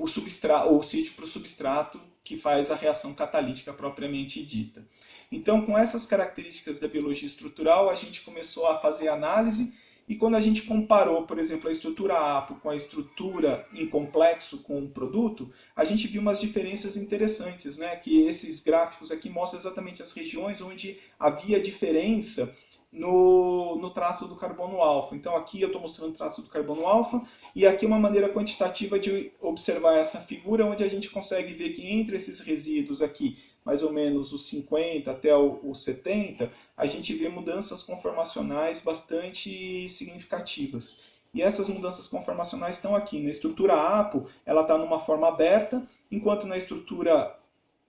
sítio para o substrato, que faz a reação catalítica propriamente dita. Então, com essas características da biologia estrutural, a gente começou a fazer análise. E quando a gente comparou, por exemplo, a estrutura APO com a estrutura em complexo com o produto, a gente viu umas diferenças interessantes, né? Que esses gráficos aqui mostram exatamente as regiões onde havia diferença no traço do carbono alfa. Então aqui eu estou mostrando o traço do carbono alfa, e aqui uma maneira quantitativa de observar essa figura, onde a gente consegue ver que entre esses resíduos aqui, mais ou menos os 50 até os 70, a gente vê mudanças conformacionais bastante significativas. E essas mudanças conformacionais estão aqui. Na estrutura APO, ela está numa forma aberta, enquanto na estrutura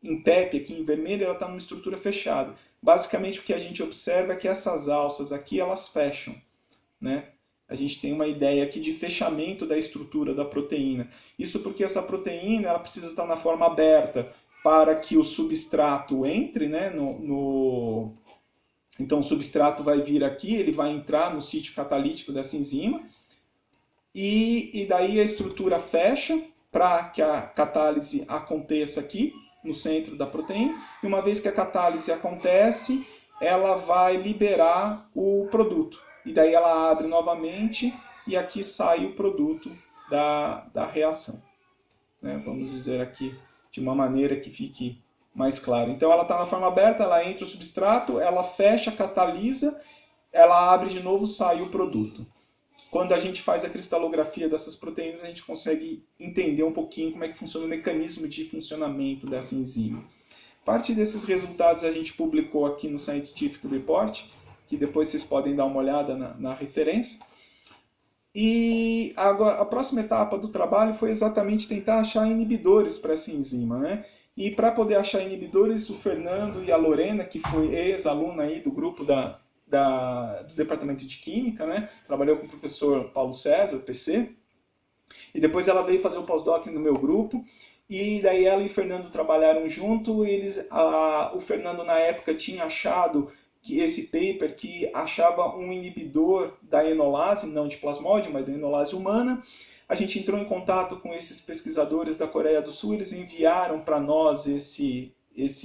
em PEP, aqui em vermelho, ela está numa estrutura fechada. Basicamente, o que a gente observa é que essas alças aqui, elas fecham, né? A gente tem uma ideia aqui de fechamento da estrutura da proteína. Isso porque essa proteína ela precisa estar na forma aberta para que o substrato entre, né, Então, o substrato vai vir aqui, ele vai entrar no sítio catalítico dessa enzima, e daí a estrutura fecha para que a catálise aconteça aqui, no centro da proteína, e uma vez que a catálise acontece, ela vai liberar o produto. E daí ela abre novamente, e aqui sai o produto da reação. Né? Vamos dizer aqui de uma maneira que fique mais claro. Então ela está na forma aberta, ela entra o substrato, ela fecha, catalisa, ela abre de novo, sai o produto. Quando a gente faz a cristalografia dessas proteínas, a gente consegue entender um pouquinho como é que funciona o mecanismo de funcionamento dessa enzima. Parte desses resultados a gente publicou aqui no Scientific Report, que depois vocês podem dar uma olhada na referência. E agora, a próxima etapa do trabalho foi exatamente tentar achar inibidores para essa enzima, né? E para poder achar inibidores, o Fernando e a Lorena, que foi ex-aluna aí do grupo do Departamento de Química, né? Trabalhou com o professor Paulo César, PC, e depois ela veio fazer o pós-doc no meu grupo, e daí ela e o Fernando trabalharam junto. O Fernando na época tinha achado que esse paper que achava um inibidor da enolase, não de plasmódio, mas da enolase humana. A gente entrou em contato com esses pesquisadores da Coreia do Sul, eles enviaram para nós esse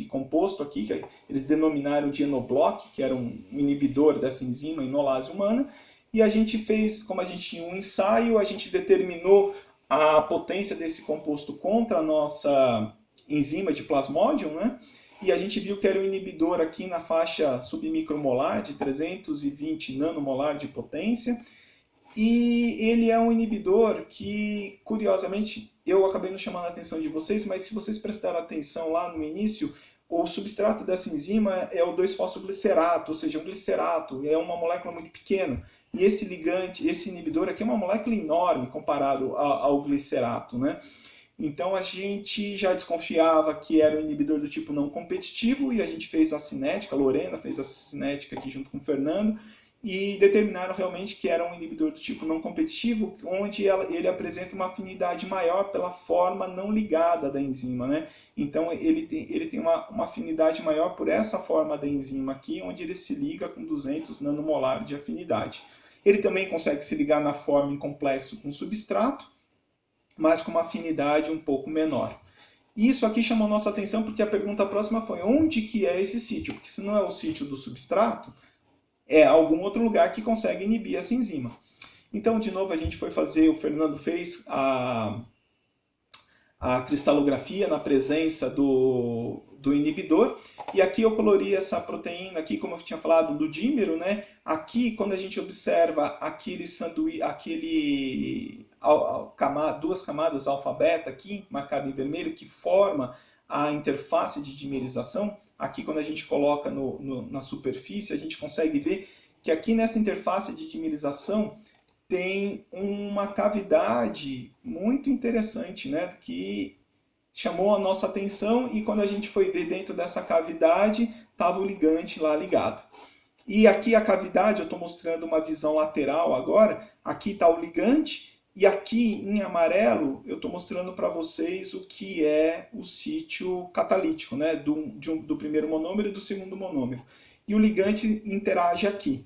composto aqui, que eles denominaram de enoblock, que era um inibidor dessa enzima enolase humana, e a gente fez, como a gente tinha um ensaio, a gente determinou a potência desse composto contra a nossa enzima de Plasmodium, né? E a gente viu que era um inibidor aqui na faixa submicromolar de 320 nanomolar de potência. E ele é um inibidor que, curiosamente, eu acabei não chamando a atenção de vocês, mas se vocês prestarem atenção lá no início, o substrato dessa enzima é o 2-fosfoglicerato, ou seja, um glicerato, é uma molécula muito pequena. E esse ligante, esse inibidor aqui é uma molécula enorme comparado ao glicerato, né? Então a gente já desconfiava que era um inibidor do tipo não competitivo e a gente fez a cinética, a Lorena fez a cinética aqui junto com o Fernando, e determinaram realmente que era um inibidor do tipo não competitivo, onde ele apresenta uma afinidade maior pela forma não ligada da enzima, né? Então ele tem uma afinidade maior por essa forma da enzima aqui, onde ele se liga com 200 nanomolar de afinidade. Ele também consegue se ligar na forma em complexo com substrato, mas com uma afinidade um pouco menor. Isso aqui chamou nossa atenção porque a pergunta próxima foi: onde que é esse sítio? Porque se não é o sítio do substrato, é algum outro lugar que consegue inibir essa enzima. Então, de novo, a gente foi fazer, o Fernando fez a cristalografia na presença do inibidor, e aqui eu colori essa proteína aqui, como eu tinha falado, do dímero, né? Aqui, quando a gente observa duas camadas alfa-beta aqui, marcada em vermelho, que forma a interface de dimerização, aqui quando a gente coloca na superfície, a gente consegue ver que aqui nessa interface de dimerização tem uma cavidade muito interessante, né, que chamou a nossa atenção, e quando a gente foi ver dentro dessa cavidade, estava o ligante lá ligado. E aqui a cavidade, eu estou mostrando uma visão lateral agora, aqui está o ligante, e aqui em amarelo eu estou mostrando para vocês o que é o sítio catalítico, né, do primeiro monômero e do segundo monômero. E o ligante interage aqui.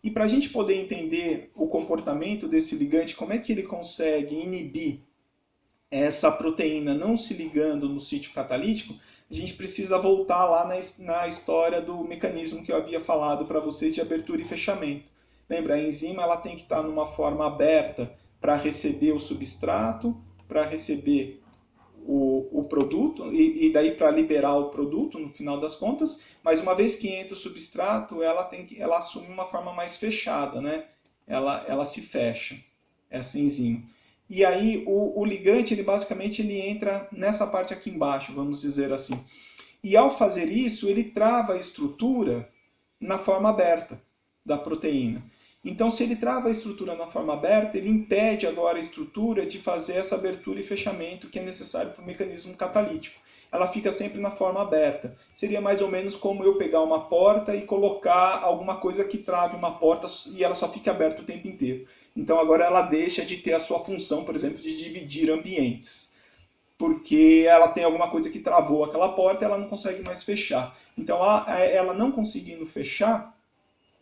E para a gente poder entender o comportamento desse ligante, como é que ele consegue inibir essa proteína não se ligando no sítio catalítico, a gente precisa voltar lá na história do mecanismo que eu havia falado para vocês de abertura e fechamento. Lembra, a enzima ela tem que estar numa forma aberta para receber o substrato, para receber o produto, e daí para liberar o produto no final das contas, mas uma vez que entra o substrato, ela assume uma forma mais fechada, né? Ela se fecha, essa enzima. E aí o ligante, basicamente ele entra nessa parte aqui embaixo, vamos dizer assim. E ao fazer isso, ele trava a estrutura na forma aberta da proteína. Então, se ele trava a estrutura na forma aberta, ele impede agora a estrutura de fazer essa abertura e fechamento que é necessário para o mecanismo catalítico. Ela fica sempre na forma aberta. Seria mais ou menos como eu pegar uma porta e colocar alguma coisa que trave uma porta e ela só fica aberta o tempo inteiro. Então agora ela deixa de ter a sua função, por exemplo, de dividir ambientes. Porque ela tem alguma coisa que travou aquela porta e ela não consegue mais fechar. Então ela não conseguindo fechar,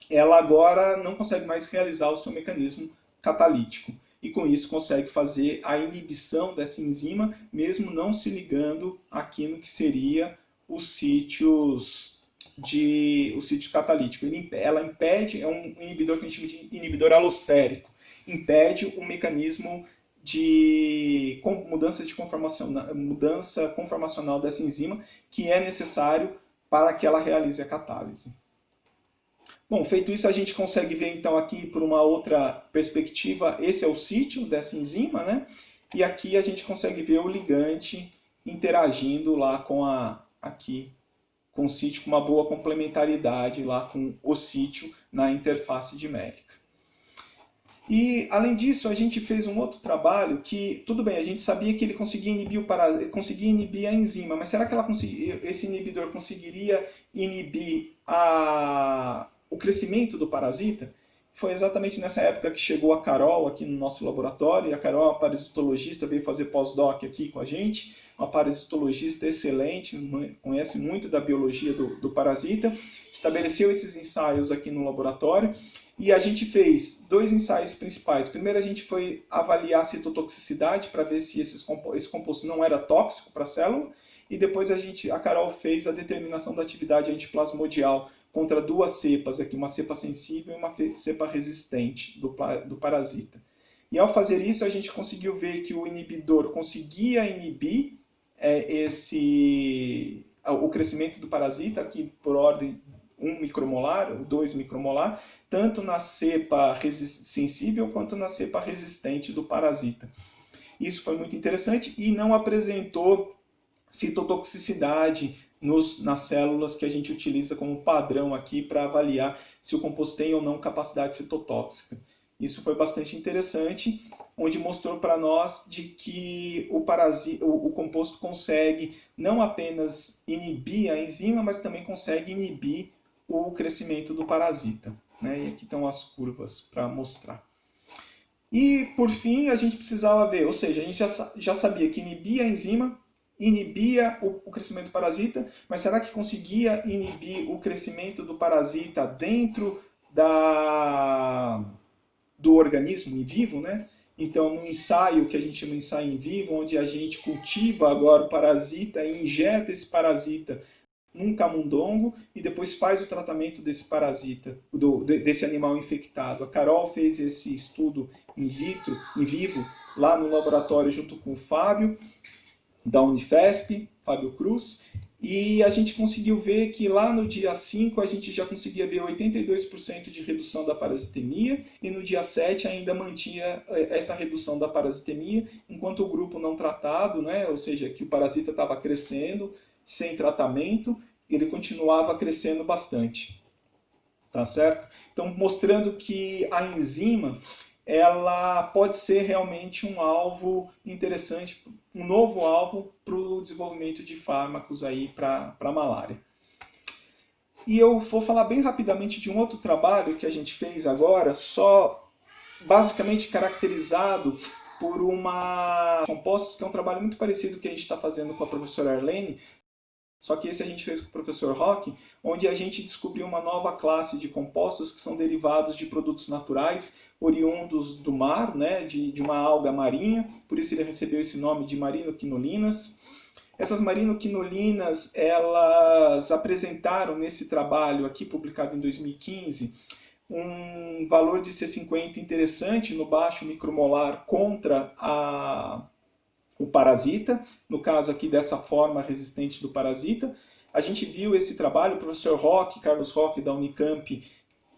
ela agora não consegue mais realizar o seu mecanismo catalítico. E com isso consegue fazer a inibição dessa enzima, mesmo não se ligando aqui no que seria os sítios o sítio catalítico. Ela impede, é um inibidor que a gente chama de inibidor alostérico, impede o mecanismo de mudança conformacional dessa enzima, que é necessário para que ela realize a catálise. Bom, feito isso, a gente consegue ver então aqui por uma outra perspectiva, esse é o sítio dessa enzima, né? E aqui a gente consegue ver o ligante interagindo lá com o sítio, com uma boa complementaridade lá com o sítio na interface dimérica. E, além disso, a gente fez um outro trabalho que, tudo bem, a gente sabia que ele conseguia inibir a enzima, mas será que esse inibidor conseguiria inibir o crescimento do parasita? Foi exatamente nessa época que chegou a Carol aqui no nosso laboratório, e a Carol é uma parasitologista, veio fazer pós-doc aqui com a gente, uma parasitologista excelente, conhece muito da biologia do parasita, estabeleceu esses ensaios aqui no laboratório, e a gente fez 2 ensaios principais. Primeiro a gente foi avaliar a citotoxicidade para ver se esse composto não era tóxico para a célula, e depois a Carol fez a determinação da atividade antiplasmodial contra 2 cepas, aqui, uma cepa sensível e uma cepa resistente do parasita. E ao fazer isso, a gente conseguiu ver que o inibidor conseguia inibir o crescimento do parasita, aqui por ordem 1 micromolar, ou 2 micromolar, tanto na cepa sensível quanto na cepa resistente do parasita. Isso foi muito interessante e não apresentou citotoxicidade nas células que a gente utiliza como padrão aqui para avaliar se o composto tem ou não capacidade citotóxica. Isso foi bastante interessante, onde mostrou para nós de que o composto consegue não apenas inibir a enzima, mas também consegue inibir o crescimento do parasita. Né? E aqui estão as curvas para mostrar. E, por fim, a gente precisava ver, ou seja, a gente já sabia que inibia a enzima, inibia o crescimento do parasita, mas será que conseguia inibir o crescimento do parasita dentro do organismo em vivo, né? Então, no ensaio, que a gente chama de ensaio em vivo, onde a gente cultiva agora o parasita e injeta esse parasita num camundongo e depois faz o tratamento desse parasita, desse animal infectado. A Carol fez esse estudo in vivo, lá no laboratório junto com o Fábio, da Unifesp, Fábio Cruz, e a gente conseguiu ver que lá no dia 5 a gente já conseguia ver 82% de redução da parasitemia, e no dia 7 ainda mantinha essa redução da parasitemia, enquanto o grupo não tratado, né, ou seja, que o parasita estava crescendo, sem tratamento, ele continuava crescendo bastante. Tá certo? Então, mostrando que a enzima ela pode ser realmente um alvo interessante, um novo alvo para o desenvolvimento de fármacos aí para a malária. E eu vou falar bem rapidamente de um outro trabalho que a gente fez agora, só basicamente caracterizado por compostos, que é um trabalho muito parecido que a gente está fazendo com a professora Arlene, só que esse a gente fez com o professor Roque, onde a gente descobriu uma nova classe de compostos que são derivados de produtos naturais, oriundos do mar, né, de uma alga marinha, por isso ele recebeu esse nome de marinoquinolinas. Essas marinoquinolinas, elas apresentaram nesse trabalho aqui, publicado em 2015, um valor de C50 interessante no baixo micromolar contra o parasita, no caso aqui dessa forma resistente do parasita. A gente viu esse trabalho, o professor Roque, Carlos Roque, da Unicamp,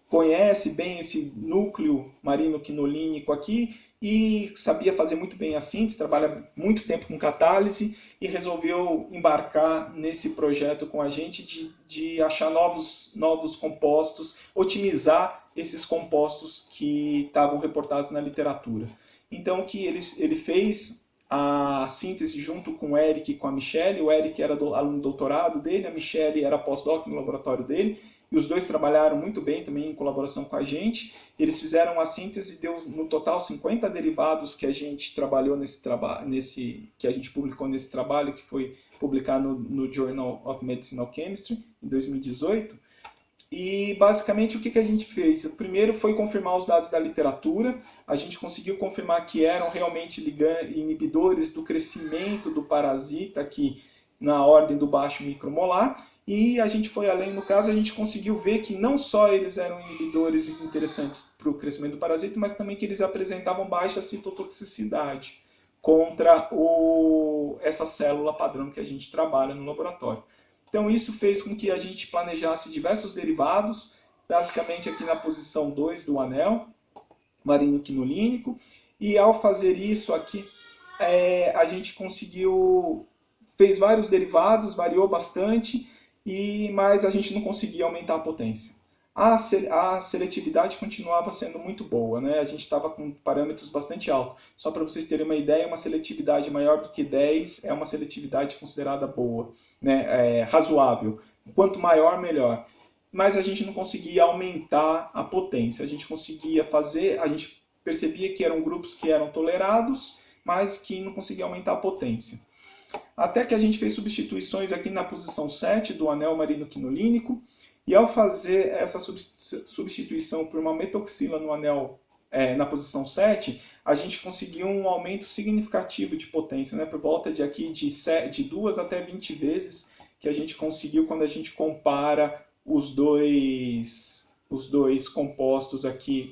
conhece bem esse núcleo marinoquinolínico aqui e sabia fazer muito bem a síntese, trabalha muito tempo com catálise e resolveu embarcar nesse projeto com a gente de achar novos compostos, otimizar esses compostos que estavam reportados na literatura. Então, o que ele fez a síntese junto com o Eric e com a Michelle. O Eric era aluno de doutorado dele, a Michelle era pós-doc no laboratório dele, e os dois trabalharam muito bem também em colaboração com a gente. Eles fizeram a síntese e deu no total 50 derivados que a gente trabalhou que a gente publicou nesse trabalho, que foi publicado no Journal of Medicinal Chemistry em 2018. E basicamente o que a gente fez? O primeiro foi confirmar os dados da literatura. A gente conseguiu confirmar que eram realmente inibidores do crescimento do parasita aqui na ordem do baixo micromolar. E a gente foi além, no caso, a gente conseguiu ver que não só eles eram inibidores interessantes para o crescimento do parasita, mas também que eles apresentavam baixa citotoxicidade contra essa célula padrão que a gente trabalha no laboratório. Então isso fez com que a gente planejasse diversos derivados, basicamente aqui na posição 2 do anel marinoquinolínico, e ao fazer isso aqui, a gente fez vários derivados, variou bastante, mas a gente não conseguia aumentar a potência. A seletividade continuava sendo muito boa, né? A gente estava com parâmetros bastante altos. Só para vocês terem uma ideia, uma seletividade maior do que 10 é uma seletividade considerada boa, né? Razoável. Quanto maior, melhor. Mas a gente não conseguia aumentar a potência. A gente percebia que eram grupos que eram tolerados, mas que não conseguia aumentar a potência. Até que a gente fez substituições aqui na posição 7 do anel marinoquinolínico, e ao fazer essa substituição por uma metoxila no anel na posição 7, a gente conseguiu um aumento significativo de potência, né? Por volta de 2 até 20 vezes que a gente conseguiu quando a gente compara os dois compostos aqui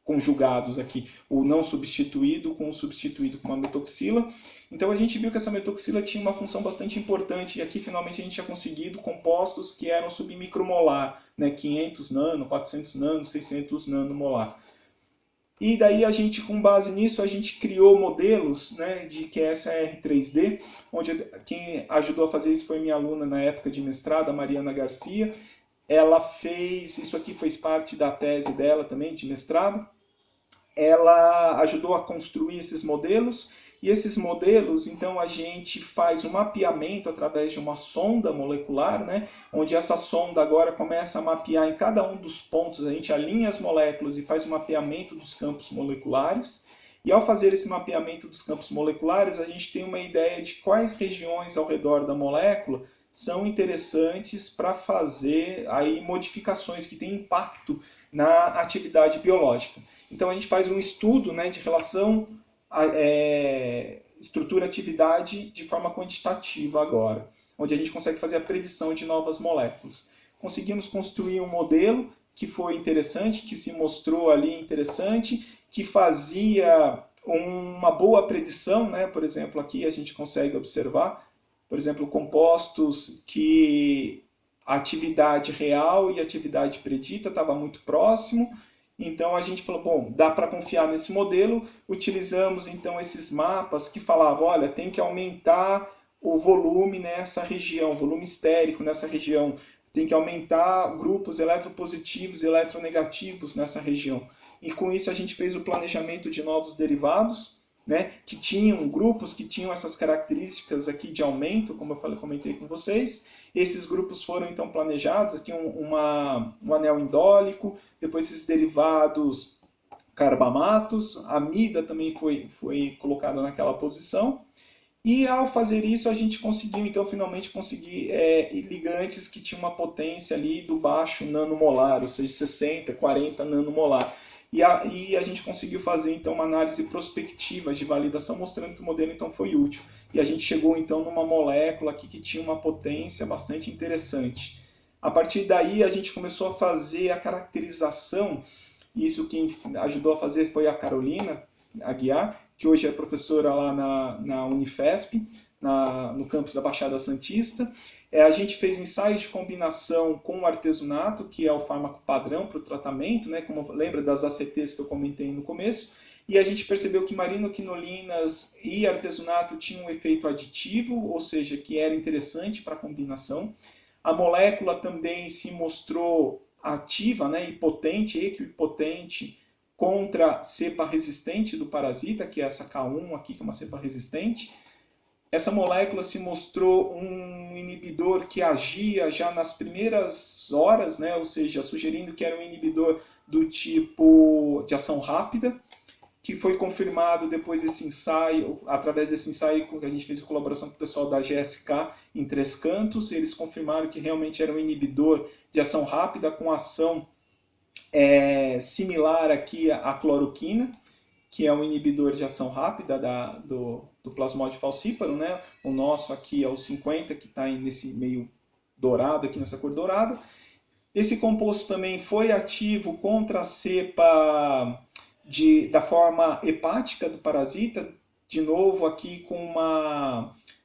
conjugados aqui, o não substituído com o substituído com uma metoxila. Então a gente viu que essa metoxila tinha uma função bastante importante, e aqui finalmente a gente tinha conseguido compostos que eram submicromolar, né, 500 nano, 400 nano, 600 nanomolar. E daí a gente, com base nisso, a gente criou modelos, né, de QSR3D, onde quem ajudou a fazer isso foi minha aluna na época de mestrado, a Mariana Garcia. Ela fez, isso aqui fez parte da tese dela também, de mestrado. Ela ajudou a construir esses modelos, e esses modelos, então, a gente faz um mapeamento através de uma sonda molecular, né, onde essa sonda agora começa a mapear em cada um dos pontos, a gente alinha as moléculas e faz o mapeamento dos campos moleculares, e ao fazer esse mapeamento dos campos moleculares, a gente tem uma ideia de quais regiões ao redor da molécula são interessantes para fazer aí modificações que têm impacto na atividade biológica. Então a gente faz um estudo, né, de relação estrutura-atividade de forma quantitativa agora, onde a gente consegue fazer a predição de novas moléculas. Conseguimos construir um modelo que foi interessante, que se mostrou ali interessante, que fazia uma boa predição, né? Por exemplo, aqui a gente consegue observar, por exemplo, compostos que a atividade real e a atividade predita estava muito próximo. Então a gente falou, bom, dá para confiar nesse modelo. Utilizamos então esses mapas que falavam, olha, tem que aumentar o volume nessa região, volume estérico nessa região, tem que aumentar grupos eletropositivos e eletronegativos nessa região. E com isso a gente fez o planejamento de novos derivados, né, que tinham grupos que tinham essas características aqui de aumento, como eu comentei com vocês. Esses grupos foram então planejados, aqui um anel indólico, depois esses derivados carbamatos, a amida também foi colocada naquela posição. E ao fazer isso a gente conseguiu então finalmente conseguir ligantes que tinham uma potência ali do baixo nanomolar, ou seja, 60, 40 nanomolar. E a gente conseguiu fazer então uma análise prospectiva de validação mostrando que o modelo então foi útil. E a gente chegou então numa molécula aqui que tinha uma potência bastante interessante. A partir daí a gente começou a fazer a caracterização, e isso quem ajudou a fazer foi a Carolina Aguiar, que hoje é professora lá na Unifesp, no campus da Baixada Santista. A gente fez ensaios de combinação com o artesunato, que é o fármaco padrão para o tratamento, né, como lembra das ACTs que eu comentei no começo, e a gente percebeu que marinoquinolinas e artesunato tinham um efeito aditivo, ou seja, que era interessante para a combinação. A molécula também se mostrou ativa, né, e potente, equipotente, contra a cepa resistente do parasita, que é essa K1 aqui, que é uma cepa resistente. Essa molécula se mostrou um inibidor que agia já nas primeiras horas, né? Ou seja, sugerindo que era um inibidor do tipo de ação rápida, que foi confirmado depois desse ensaio, através desse ensaio que a gente fez em colaboração com o pessoal da GSK em Três Cantos. Eles confirmaram que realmente era um inibidor de ação rápida com ação similar aqui à cloroquina, que é um inibidor de ação rápida do Plasmodium falciparum, né? O nosso aqui é o 50, que está nesse meio dourado, aqui nessa cor dourada. Esse composto também foi ativo contra a cepa da forma hepática do parasita, de novo aqui com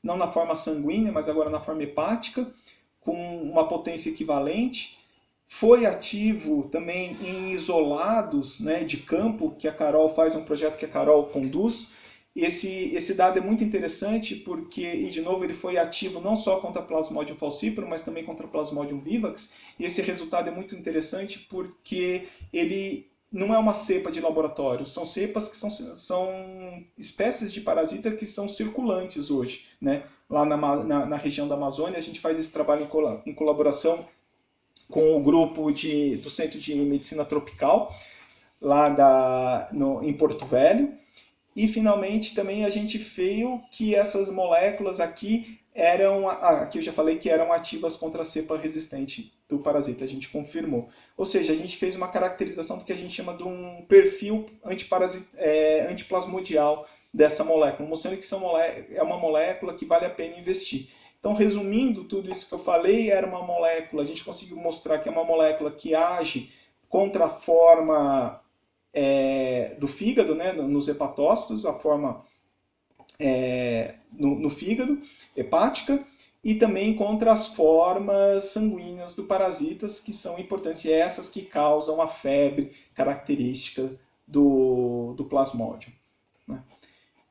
não na forma sanguínea, mas agora na forma hepática, com uma potência equivalente. Foi ativo também em isolados, né, de campo, que a Carol faz, um projeto que a Carol conduz. Esse dado é muito interessante porque, e de novo, ele foi ativo não só contra Plasmodium falciparum, mas também contra Plasmodium vivax. E esse resultado é muito interessante porque ele não é uma cepa de laboratório, são cepas que são espécies de parasita que são circulantes hoje, né? Lá na região da Amazônia, a gente faz esse trabalho em colaboração com o grupo do Centro de Medicina Tropical, lá em Porto Velho. E, finalmente, também a gente viu que essas moléculas aqui aqui eu já falei que eram ativas contra a cepa resistente do parasita, a gente confirmou. Ou seja, a gente fez uma caracterização do que a gente chama de um perfil antiplasmodial dessa molécula, mostrando que é uma molécula que vale a pena investir. Então, resumindo tudo isso que eu falei, era uma molécula, a gente conseguiu mostrar que é uma molécula que age contra a forma do fígado, né, nos hepatócitos, a forma no fígado, hepática, e também contra as formas sanguíneas do parasitas, que são importantes, e essas que causam a febre característica do plasmódio, né?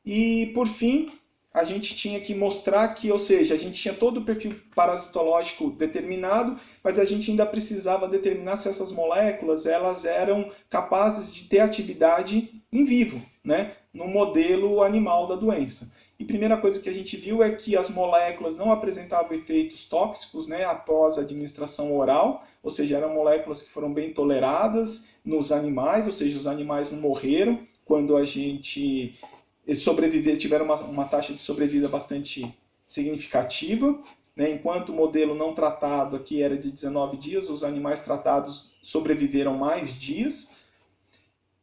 E, por fim, a gente tinha que mostrar que, ou seja, a gente tinha todo o perfil parasitológico determinado, mas a gente ainda precisava determinar se essas moléculas elas eram capazes de ter atividade em vivo, né, no modelo animal da doença. E a primeira coisa que a gente viu é que as moléculas não apresentavam efeitos tóxicos, né, após a administração oral, ou seja, eram moléculas que foram bem toleradas nos animais, ou seja, os animais não morreram quando a gente tiveram uma taxa de sobrevida bastante significativa, né? Enquanto o modelo não tratado aqui era de 19 dias, os animais tratados sobreviveram mais dias.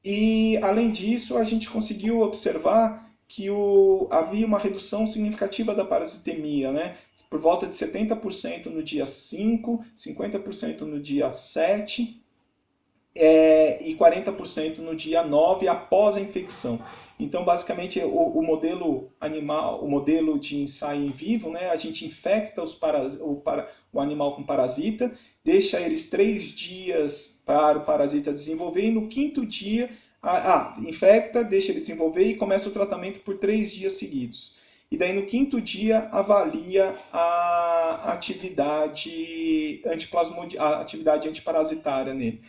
E, além disso, a gente conseguiu observar que havia uma redução significativa da parasitemia, né? Por volta de 70% no dia 5, 50% no dia 7 e 40% no dia 9 após a infecção. Então, basicamente, o modelo animal, o modelo de ensaio em vivo, né, a gente infecta o animal com parasita, deixa eles 3 dias para o parasita desenvolver, e no 5º dia, infecta, deixa ele desenvolver e começa o tratamento por 3 dias seguidos. E daí, no 5º dia, avalia a atividade antiparasitária nele.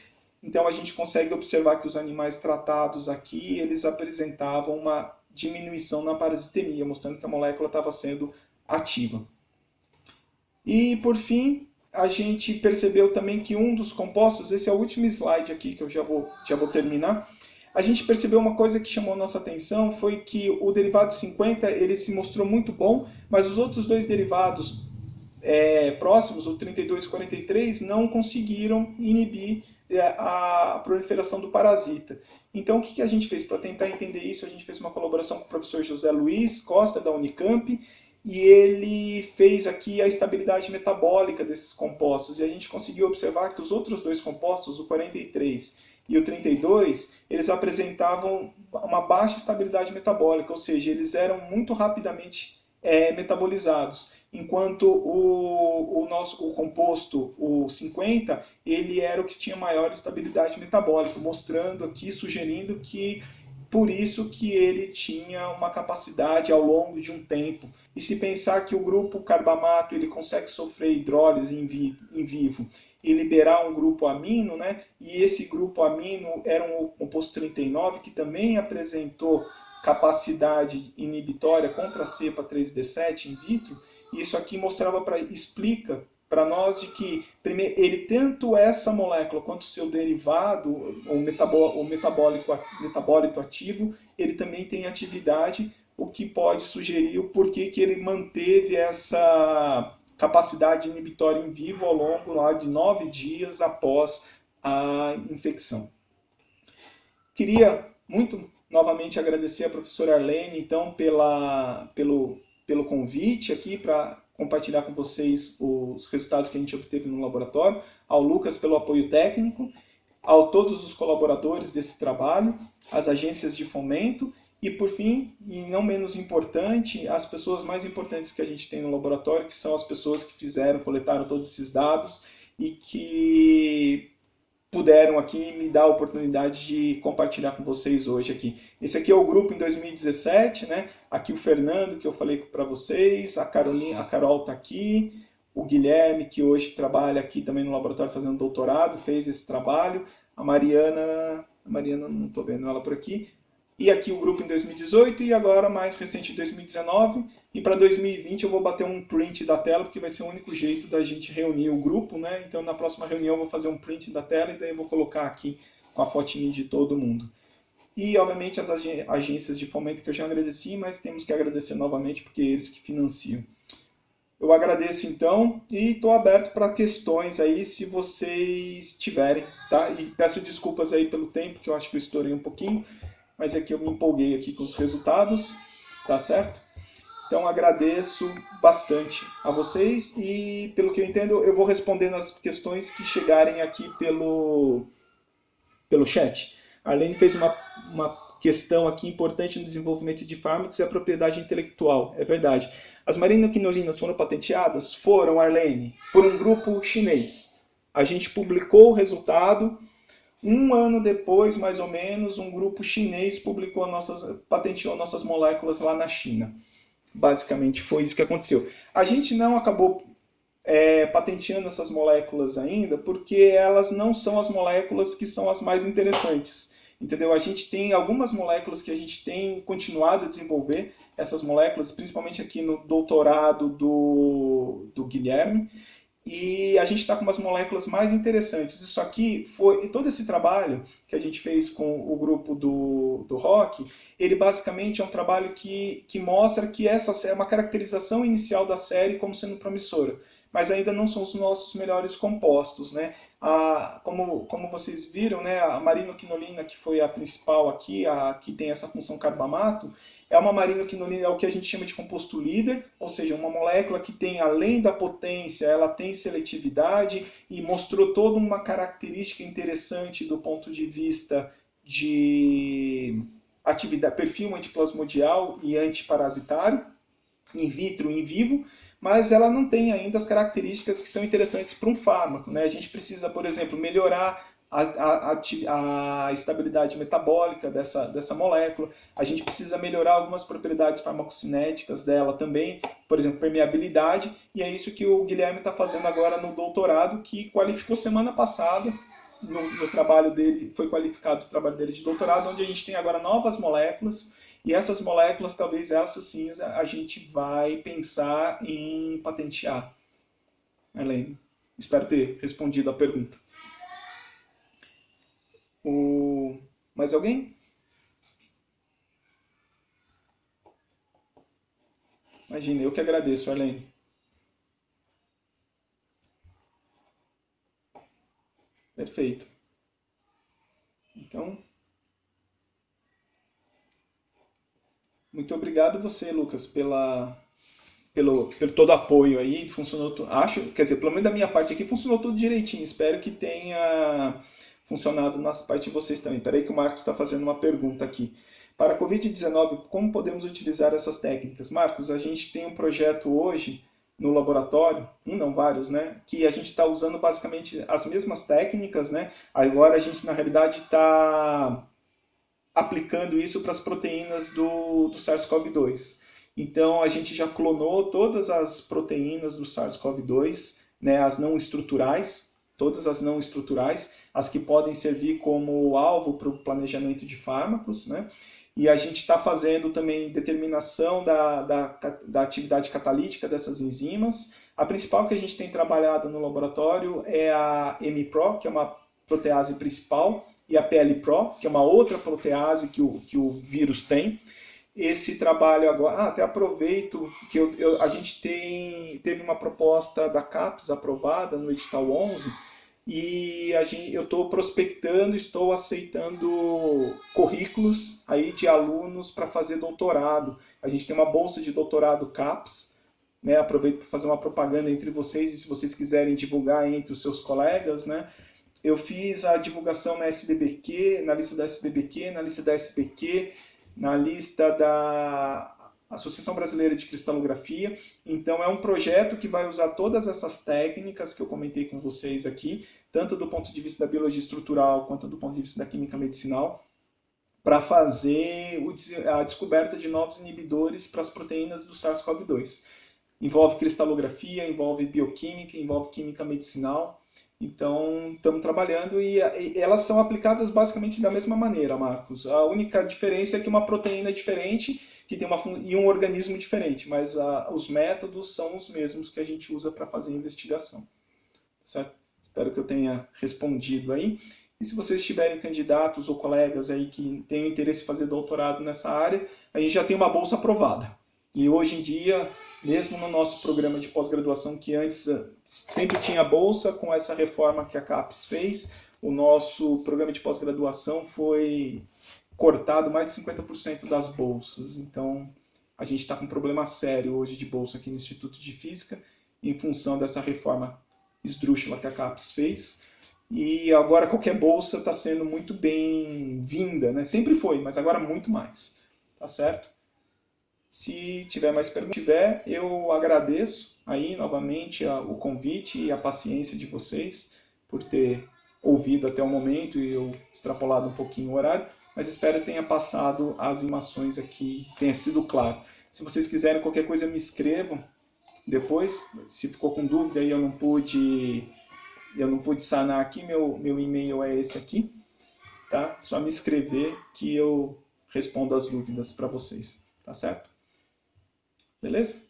Então, a gente consegue observar que os animais tratados aqui, eles apresentavam uma diminuição na parasitemia, mostrando que a molécula estava sendo ativa. E, por fim, a gente percebeu também que um dos compostos, esse é o último slide aqui, que eu já vou terminar, a gente percebeu uma coisa que chamou a nossa atenção, foi que o derivado 50, ele se mostrou muito bom, mas os outros 2 derivados próximos, o 32 e 43, não conseguiram inibir a proliferação do parasita. Então, o que a gente fez? Para tentar entender isso, a gente fez uma colaboração com o professor José Luiz Costa, da Unicamp, e ele fez aqui a estabilidade metabólica desses compostos, e a gente conseguiu observar que os outros 2 compostos, o 43 e o 32, eles apresentavam uma baixa estabilidade metabólica, ou seja, eles eram muito rapidamente metabolizados, enquanto o composto, o 50, ele era o que tinha maior estabilidade metabólica, mostrando aqui, sugerindo que por isso que ele tinha uma capacidade ao longo de um tempo. E se pensar que o grupo carbamato ele consegue sofrer hidrólise em vivo e liberar um grupo amino, né? E esse grupo amino era um composto 39 que também apresentou capacidade inibitória contra a cepa 3D7 in vitro, isso aqui explica para nós de que ele, tanto essa molécula quanto o seu derivado, o metabólito ativo, ele também tem atividade, o que pode sugerir o porquê que ele manteve essa capacidade inibitória em vivo ao longo lá de 9 dias após a infecção. Queria muito novamente agradecer a professora Arlene, então, pelo convite aqui para compartilhar com vocês os resultados que a gente obteve no laboratório, ao Lucas pelo apoio técnico, a todos os colaboradores desse trabalho, as agências de fomento e, por fim, e não menos importante, as pessoas mais importantes que a gente tem no laboratório, que são as pessoas que coletaram todos esses dados e que puderam aqui me dar a oportunidade de compartilhar com vocês hoje aqui. Esse aqui é o grupo em 2017, né? Aqui o Fernando, que eu falei para vocês, a Carol está aqui, o Guilherme, que hoje trabalha aqui também no laboratório fazendo doutorado, fez esse trabalho, a Mariana não estou vendo ela por aqui, e aqui o grupo em 2018 e agora mais recente em 2019, e para 2020 eu vou bater um print da tela, porque vai ser o único jeito da gente reunir o grupo, né? Então na próxima reunião eu vou fazer um print da tela e daí eu vou colocar aqui com a fotinha de todo mundo. E obviamente as agências de fomento que eu já agradeci, mas temos que agradecer novamente porque é eles que financiam. Eu agradeço então e estou aberto para questões aí se vocês tiverem, tá? E peço desculpas aí pelo tempo, que eu acho que eu estourei um pouquinho, mas é que eu me empolguei aqui com os resultados, tá certo? Então agradeço bastante a vocês e, pelo que eu entendo, eu vou responder nas questões que chegarem aqui pelo chat. A Arlene fez uma questão aqui importante no desenvolvimento de fármacos, é a propriedade intelectual. É verdade. As marinoquinolinas foram patenteadas? Foram, Arlene, por um grupo chinês. A gente publicou o resultado. Um ano depois, mais ou menos, um grupo chinês patenteou nossas moléculas lá na China. Basicamente foi isso que aconteceu. A gente não acabou patenteando essas moléculas ainda porque elas não são as moléculas que são as mais interessantes. Entendeu? A gente tem algumas moléculas que a gente tem continuado a desenvolver, essas moléculas, principalmente aqui no doutorado do Guilherme, e a gente está com umas moléculas mais interessantes. Isso aqui foi todo esse trabalho que a gente fez com o grupo do Rock, ele basicamente é um trabalho que mostra que essa é uma caracterização inicial da série como sendo promissora, mas ainda não são os nossos melhores compostos, né? Como vocês viram, né, a marinoquinolina, que foi a principal aqui, a que tem essa função carbamato, é uma marinoquinolina, é o que a gente chama de composto líder, ou seja, uma molécula que tem, além da potência, ela tem seletividade e mostrou toda uma característica interessante do ponto de vista de atividade, perfil antiplasmodial e antiparasitário, in vitro e in vivo, mas ela não tem ainda as características que são interessantes para um fármaco, né? A gente precisa, por exemplo, melhorar a estabilidade metabólica dessa molécula, a gente precisa melhorar algumas propriedades farmacocinéticas dela também, por exemplo, permeabilidade, e é isso que o Guilherme está fazendo agora no doutorado, que qualificou semana passada, no trabalho dele, foi qualificado o trabalho dele de doutorado, onde a gente tem agora novas moléculas, e essas moléculas, talvez essas sim, a gente vai pensar em patentear. Helene, espero ter respondido a pergunta. Mais alguém? Imagina, eu que agradeço, Arlene. Perfeito. Então, muito obrigado você, Lucas, pelo todo o apoio aí. Funcionou, quer dizer, pelo menos da minha parte aqui, funcionou tudo direitinho. Espero que tenha funcionado na parte de vocês também. Espera aí que o Marcos está fazendo uma pergunta aqui. Para a Covid-19, como podemos utilizar essas técnicas? Marcos, a gente tem um projeto hoje no laboratório, não, vários, né? Que a gente está usando basicamente as mesmas técnicas, né? Agora a gente, na realidade, está aplicando isso para as proteínas do SARS-CoV-2. Então, a gente já clonou todas as proteínas do SARS-CoV-2, né? As não estruturais, todas as não estruturais, as que podem servir como alvo para o planejamento de fármacos, né? E a gente está fazendo também determinação da atividade catalítica dessas enzimas. A principal que a gente tem trabalhado no laboratório é a MPRO, que é uma protease principal, e a PLPRO, que é uma outra protease que o vírus tem. Esse trabalho agora, até aproveito que a gente teve uma proposta da CAPES aprovada no edital 11, e eu estou prospectando, estou aceitando currículos aí de alunos para fazer doutorado. A gente tem uma bolsa de doutorado CAPES, né? Aproveito para fazer uma propaganda entre vocês, e se vocês quiserem divulgar entre os seus colegas, né? Eu fiz a divulgação na SBBQ, na lista da SBBQ, na lista da SPQ, na lista da Associação Brasileira de Cristalografia. Então é um projeto que vai usar todas essas técnicas que eu comentei com vocês aqui, tanto do ponto de vista da biologia estrutural quanto do ponto de vista da química medicinal, para fazer a descoberta de novos inibidores para as proteínas do SARS-CoV-2. Envolve cristalografia, envolve bioquímica, envolve química medicinal. Então, estamos trabalhando e elas são aplicadas basicamente da mesma maneira, Marcos. A única diferença é que uma proteína é diferente que tem e um organismo diferente, mas os métodos são os mesmos que a gente usa para fazer a investigação. Certo? Espero que eu tenha respondido aí. E se vocês tiverem candidatos ou colegas aí que tenham interesse em fazer doutorado nessa área, a gente já tem uma bolsa aprovada. E hoje em dia, mesmo no nosso programa de pós-graduação, que antes sempre tinha bolsa, com essa reforma que a CAPES fez, o nosso programa de pós-graduação foi cortado mais de 50% das bolsas. Então, a gente está com um problema sério hoje de bolsa aqui no Instituto de Física, em função dessa reforma esdrúxula que a CAPES fez. E agora qualquer bolsa está sendo muito bem-vinda, né? Sempre foi, mas agora muito mais. Tá certo? Se tiver mais perguntas, eu agradeço aí novamente o convite e a paciência de vocês por ter ouvido até o momento e eu extrapolado um pouquinho o horário, mas espero que tenha passado as informações aqui, tenha sido claro. Se vocês quiserem qualquer coisa, me escrevam depois. Se ficou com dúvida e eu não pude sanar aqui, meu e-mail é esse aqui, tá? Só me escrever que eu respondo as dúvidas para vocês, tá certo? Beleza?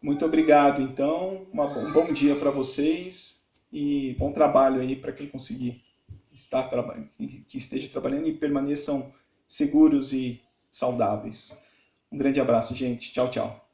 Muito obrigado, então. Um bom dia para vocês e bom trabalho aí para quem conseguir estar trabalhando, que esteja trabalhando e permaneçam seguros e saudáveis. Um grande abraço, gente. Tchau, tchau.